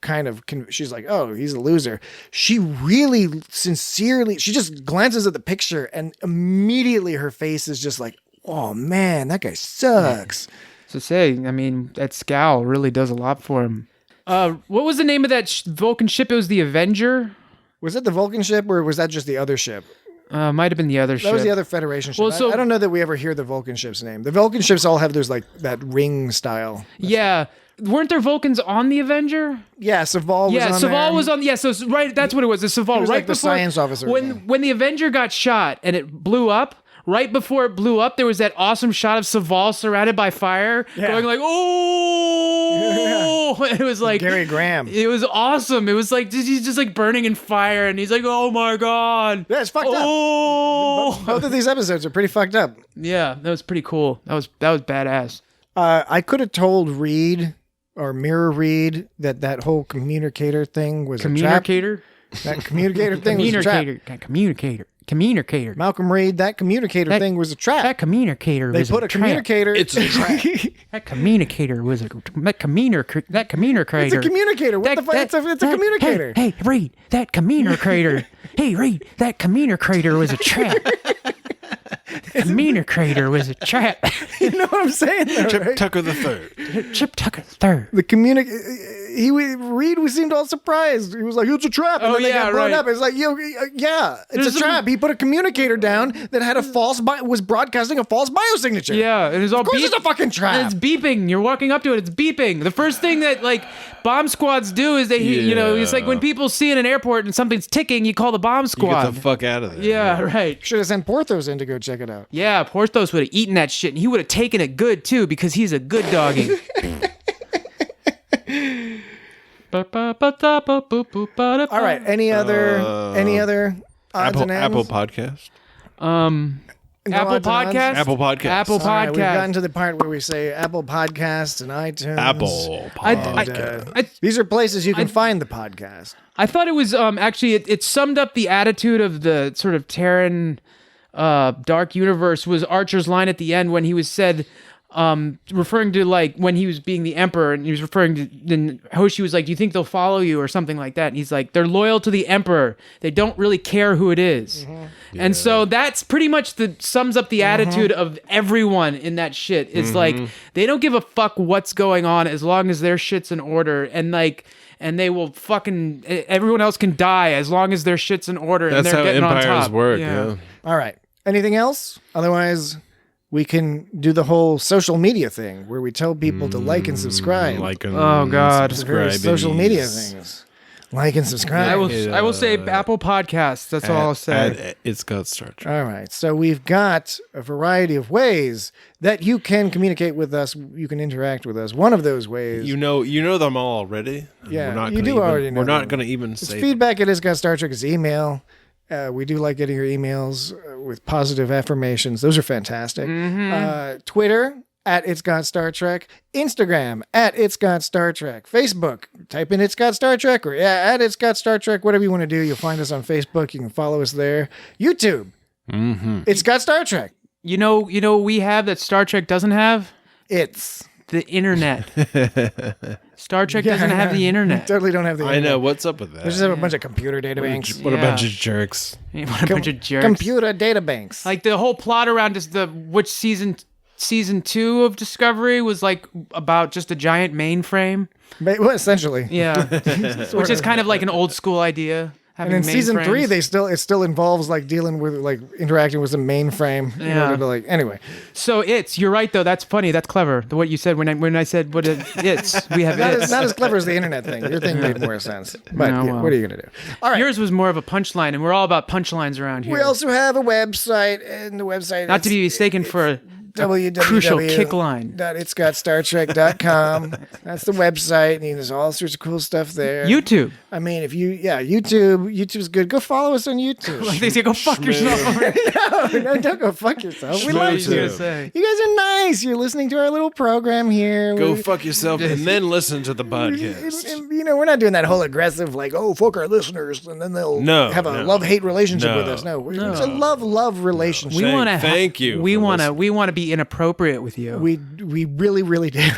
E: she's like, oh, he's a loser. She really sincerely, she just glances at the picture and immediately her face is just like, oh man, that guy sucks.
F: So that scowl really does a lot for him. What was the name of that Vulcan ship? It was the Avenger.
E: Was it the Vulcan ship or was that just the other ship?
F: Might have been the other ship.
E: That was the other Federation ship.
F: Well, so-
E: I don't know that we ever hear the Vulcan ship's name. The Vulcan ships all have those like that ring style.
F: Yeah. Weren't there Vulcans on the Avenger?
E: Yeah, Saval was on there.
F: Saval was on. Yeah, so right, that's what it was. The Saval,
E: He was
F: right
E: like the
F: before
E: science officer.
F: when the Avenger got shot and it blew up. Right before it blew up, there was that awesome shot of Saval surrounded by fire, going like, "Oh!" It was like
E: Gary Graham.
F: It was awesome. It was like he's just like burning in fire, and he's like, "Oh my god!"
E: Yeah, it's fucked up.
F: Oh,
E: Both of these episodes are pretty fucked up.
F: yeah, that was pretty cool. That was badass.
E: I could have told Reed or Mirror Reed that whole communicator thing was a trap.
F: Communicator.
E: That communicator thing was a trap.
F: Communicator.
E: Malcolm Reed, that communicator thing was a trap.
F: That communicator.
E: They
F: was
E: put a
F: trap.
E: communicator.
G: It's a trap.
F: That communicator was that communicator.
E: It's a communicator. What the fuck? It's a communicator.
F: Hey, Reed, that communicator. Hey, Reed, that communicator was a trap. Communicator was a trap.
E: You know what I'm saying? Though,
G: Chip
E: right?
G: Tucker the Third.
F: Chip Tucker third.
E: The Reed seemed all surprised. He was like, "It's a trap," and then they got blown up. It's like, it's a trap. He put a communicator down that had was broadcasting a false biosignature.
F: Yeah, and it's all.
E: Of course, it's a fucking trap.
F: And it's beeping. You're walking up to it. It's beeping. The first thing that like bomb squads do is it's like when people see in an airport and something's ticking, you call the bomb squad.
G: Get the fuck out of there.
F: Yeah, right.
E: Should have sent Porthos in to go check it out.
F: Yeah, Porthos would have eaten that shit, and he would have taken it good too because he's a good doggy. All
E: right. Any other odds and ends?
G: Apple Podcast.
F: Apple Podcast.
G: Apple Podcast.
F: Apple Podcast.
E: Right, we've gotten to the part where we say Apple Podcasts and iTunes.
G: Apple Podcast.
E: These are places you can find the podcast.
F: I thought it was actually it summed up the attitude of the sort of Terran dark universe was Archer's line at the end when he was said. Referring to like when he was being the emperor and he was referring to then Hoshi was like, do you think they'll follow you or something like that? And he's like, they're loyal to the emperor. They don't really care who it is. Mm-hmm. And so that's pretty much sums up the attitude of everyone in that shit. It's like, they don't give a fuck what's going on as long as their shit's in order. And they will fucking, everyone else can die as long as their shit's in order.
G: That's
F: and they're
G: how
F: getting
G: empires
F: on top.
G: work.
F: Yeah.
G: Yeah.
E: All right. Anything else? Otherwise, we can do the whole social media thing where we tell people to like and subscribe.
F: Oh, God.
E: Various social media things. Like and subscribe.
F: I will say Apple Podcasts. That's all I'll say.
G: It's got Star Trek.
E: All right. So we've got a variety of ways that you can communicate with us. You can interact with us. One of those ways.
G: You know them all already.
E: Yeah, you do already know.
G: We're not
E: them.
G: going to even
E: It's
G: say
E: feedback at itsgotstartrek is email. We do like getting your emails with positive affirmations. Those are fantastic. Twitter at It's Got Star Trek. Instagram at It's Got Star Trek. Facebook, type in It's Got Star Trek or at It's Got Star Trek. Whatever you want to do, you'll find us on Facebook. You can follow us there. YouTube, It's Got Star Trek.
F: You know what we have that Star Trek doesn't have?
E: It's
F: the internet. Star Trek doesn't have the internet.
E: Totally don't have the internet.
G: I know. What's up with that?
E: They just have a bunch of computer databanks.
G: What a bunch of jerks.
F: What a bunch of jerks.
E: Computer databanks.
F: Like the whole plot around just which season 2 of Discovery was like about just a giant mainframe.
E: Well, essentially.
F: Yeah. Which is kind of like an old school idea.
E: And in season 3, it still involves like dealing with like interacting with the mainframe. In order to, like, anyway.
F: So you're right though. That's funny. That's clever. What you said when I said we have
E: not as clever as the internet thing. Your thing made more sense. But what are you gonna do? All right.
F: Yours was more of a punchline, and we're all about punchlines around here.
E: We also have a website, and the website
F: not to be mistaken for a crucial kick line.
E: .itsgotStarTrek.com. That's the website, and there's all sorts of cool stuff there.
F: YouTube.
E: I mean, YouTube's good. Go follow us on YouTube.
F: Like they say, go fuck yourself.
E: No, don't go fuck yourself. We like you. You guys are nice. You're listening to our little program here.
G: Go fuck yourself and then listen to the podcast.
E: And, we're not doing that whole aggressive, like, oh, fuck our listeners, and then they'll have a love-hate relationship with us. No, it's a love-love relationship.
F: We want to
G: thank you.
F: We want to be inappropriate with you.
E: We really, really do.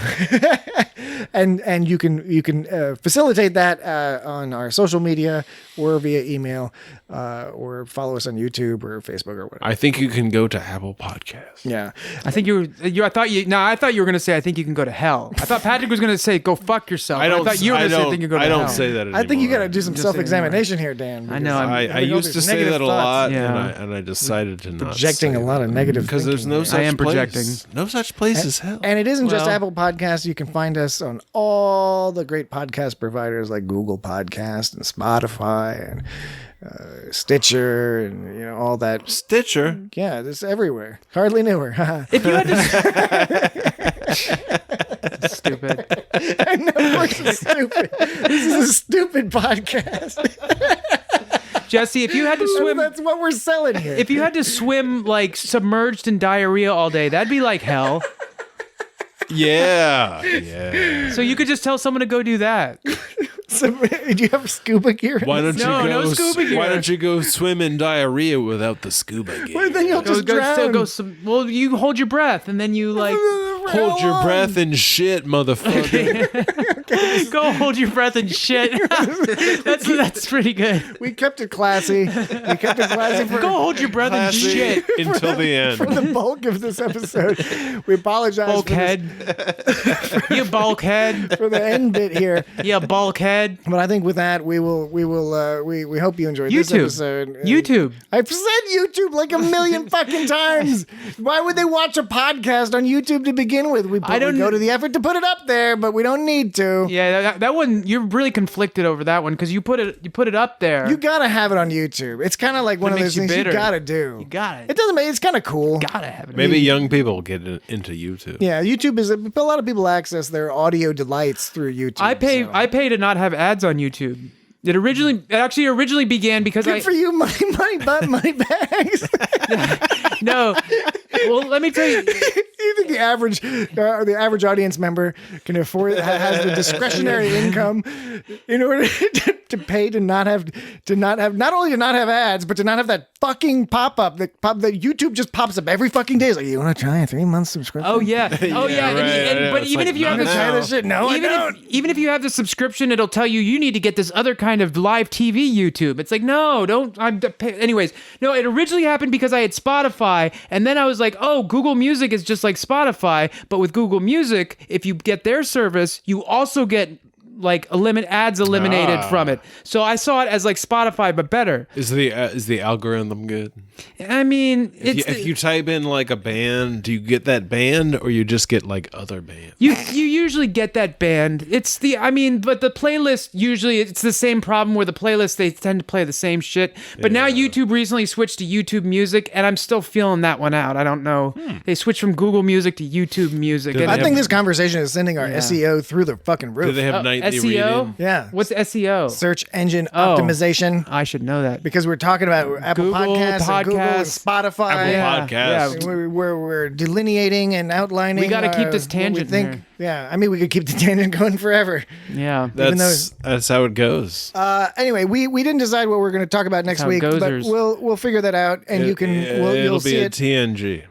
E: and you can facilitate that on our social media or via email or follow us on YouTube or Facebook or whatever.
G: I think you can go to Apple Podcasts.
E: Yeah.
F: I think I thought you were going to say I think you can go to hell. I thought Patrick was going to say go fuck yourself. I thought you were going to say I think you can go to hell.
G: I don't say that anymore.
E: I think you got to do some self-examination here, Dan.
F: I know.
G: I used to say that a lot,
F: yeah.
G: and I decided to not
E: projecting a lot of negative
G: because there's no such
F: I am
G: place.
F: projecting.
G: No such place as hell.
E: And it isn't just Apple Podcasts. You can find us on all the great podcast providers like Google Podcast and Spotify and Stitcher and all that.
G: Stitcher?
E: Yeah, it's everywhere. Hardly knew her.
F: If you had to... Stupid.
E: I know, of course it's stupid. This is a stupid podcast.
F: Jesse, if you had to swim...
E: That's what we're selling here.
F: If you had to swim, like, submerged in diarrhea all day, that'd be like hell.
G: Yeah.
F: So you could just tell someone to go do that.
E: So, do you have scuba gear?
G: Why don't
F: no scuba gear.
G: Why don't you go swim in diarrhea without the scuba gear?
E: Well, then you'll just drown.
F: Well, you hold your breath and then you like.
G: Hold your breath and shit, motherfucker.
F: Go hold your breath and shit. That's pretty good.
E: We kept it classy. For,
F: Go hold your breath and shit.
G: Until the end.
E: for the bulk of this episode. We apologize
F: Bulkhead. You bulkhead.
E: for the end bit here.
F: You bulkhead.
E: But I think with that, we hope you enjoyed this episode.
F: YouTube.
E: I've said YouTube like a million fucking times. Why would they watch a podcast on YouTube to begin with? We go to the effort to put it up there, but we don't need to.
F: Yeah, that one, you're really conflicted over that one because you put it up there.
E: You gotta have it on YouTube. It's kind of like one of those things you gotta do.
F: You got it.
E: It doesn't make it's kind of cool.
F: You gotta have it.
G: Maybe young people get into YouTube.
E: Yeah, YouTube is a lot of people access their audio delights through YouTube.
F: I pay to not have ads on YouTube. It originally began because
E: Good for you, money bags.
F: No. Well, let me tell you.
E: You think the average audience member can afford has the discretionary income in order to pay to not only to not have ads, but to not have that fucking pop-up that YouTube just pops up every fucking day. It's like, you want to try a 3-month subscription?
F: Oh yeah.
G: Right.
F: But even if you have
E: try this shit,
F: even if you have the subscription, it'll tell you need to get this other kind of live TV YouTube. It's like, no, don't. Anyways, no. It originally happened because I had Spotify, and then I was like, oh, Google Music is just like Spotify, but with Google Music, if you get their service, you also get like ads eliminated from it. So I saw it as like Spotify, but better.
G: Is the algorithm good?
F: I mean,
G: if you type in like a band, do you get that band or you just get like other bands?
F: You usually get that band. But the playlist usually it's the same problem where the playlist they tend to play the same shit. But now YouTube recently switched to YouTube Music, and I'm still feeling that one out. I don't know. They switched from Google Music to YouTube Music.
E: I think this conversation is sending our SEO through the fucking roof.
G: Do they have nightly
F: SEO?
G: reading?
E: Yeah.
F: What's SEO?
E: Search engine optimization.
F: I should know that.
E: Because we're talking about Apple Podcasts and Google and Spotify.
G: Podcasts.
F: Yeah.
E: We're delineating and outlining.
F: We got to keep this tangent here.
E: Yeah, I mean, we could keep the tangent going forever.
F: Yeah.
G: That's how it goes.
E: Anyway, we didn't decide what we're going to talk about next week, but we'll figure that out, and you can. You'll see it.
G: TNG.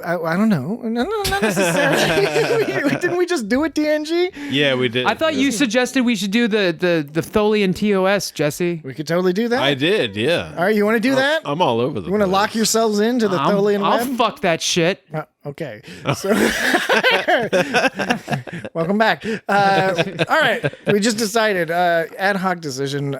E: I don't know. No, not necessarily. Didn't we just do a TNG?
G: Yeah, we did.
F: I thought you suggested we should do the Tholian TOS, Jesse.
E: We could totally do that.
G: I did, yeah.
E: All right, you want to do that?
G: I'm all over the
E: You want to lock yourselves into the Tholian Web?
F: I'll fuck that shit.
E: Okay. So, welcome back. All right. We just decided, ad hoc decision.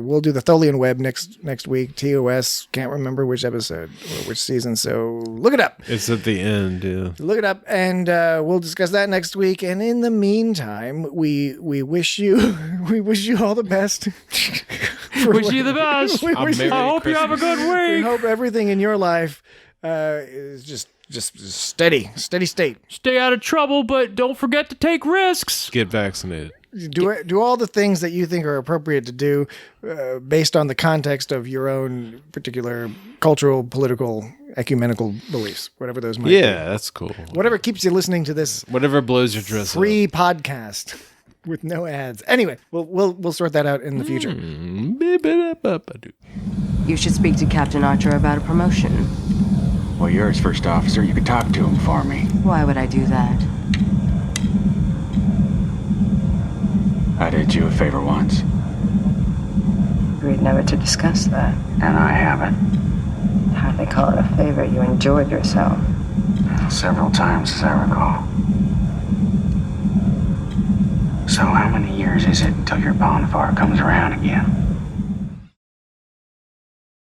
E: We'll do the Tholian Web next week. TOS. Can't remember which episode or which season. So look it up.
G: It's at the end. Yeah.
E: Look it up, and we'll discuss that next week. And in the meantime, we wish you all the best.
F: Wish you the best. I hope you have a good week.
E: We hope everything in your life is just steady state.
F: Stay out of trouble, but don't forget to take risks.
G: Get vaccinated.
E: Do all the things that you think are appropriate to do based on the context of your own particular cultural, political, ecumenical beliefs, whatever those might be.
G: Yeah, that's cool.
E: Whatever keeps you listening to this
G: whatever blows your dress
E: free podcast with no ads. Anyway, we'll sort that out in the future.
C: You should speak to Captain Archer about a promotion.
H: Well, you're his first officer. You could talk to him for me.
C: Why would I do that?
H: I did you a favor once.
C: Agreed never to discuss that.
H: And I haven't.
C: Hardly call it a favor. You enjoyed yourself.
H: Several times, as I recall. So how many years is it until your Bonfire comes around again?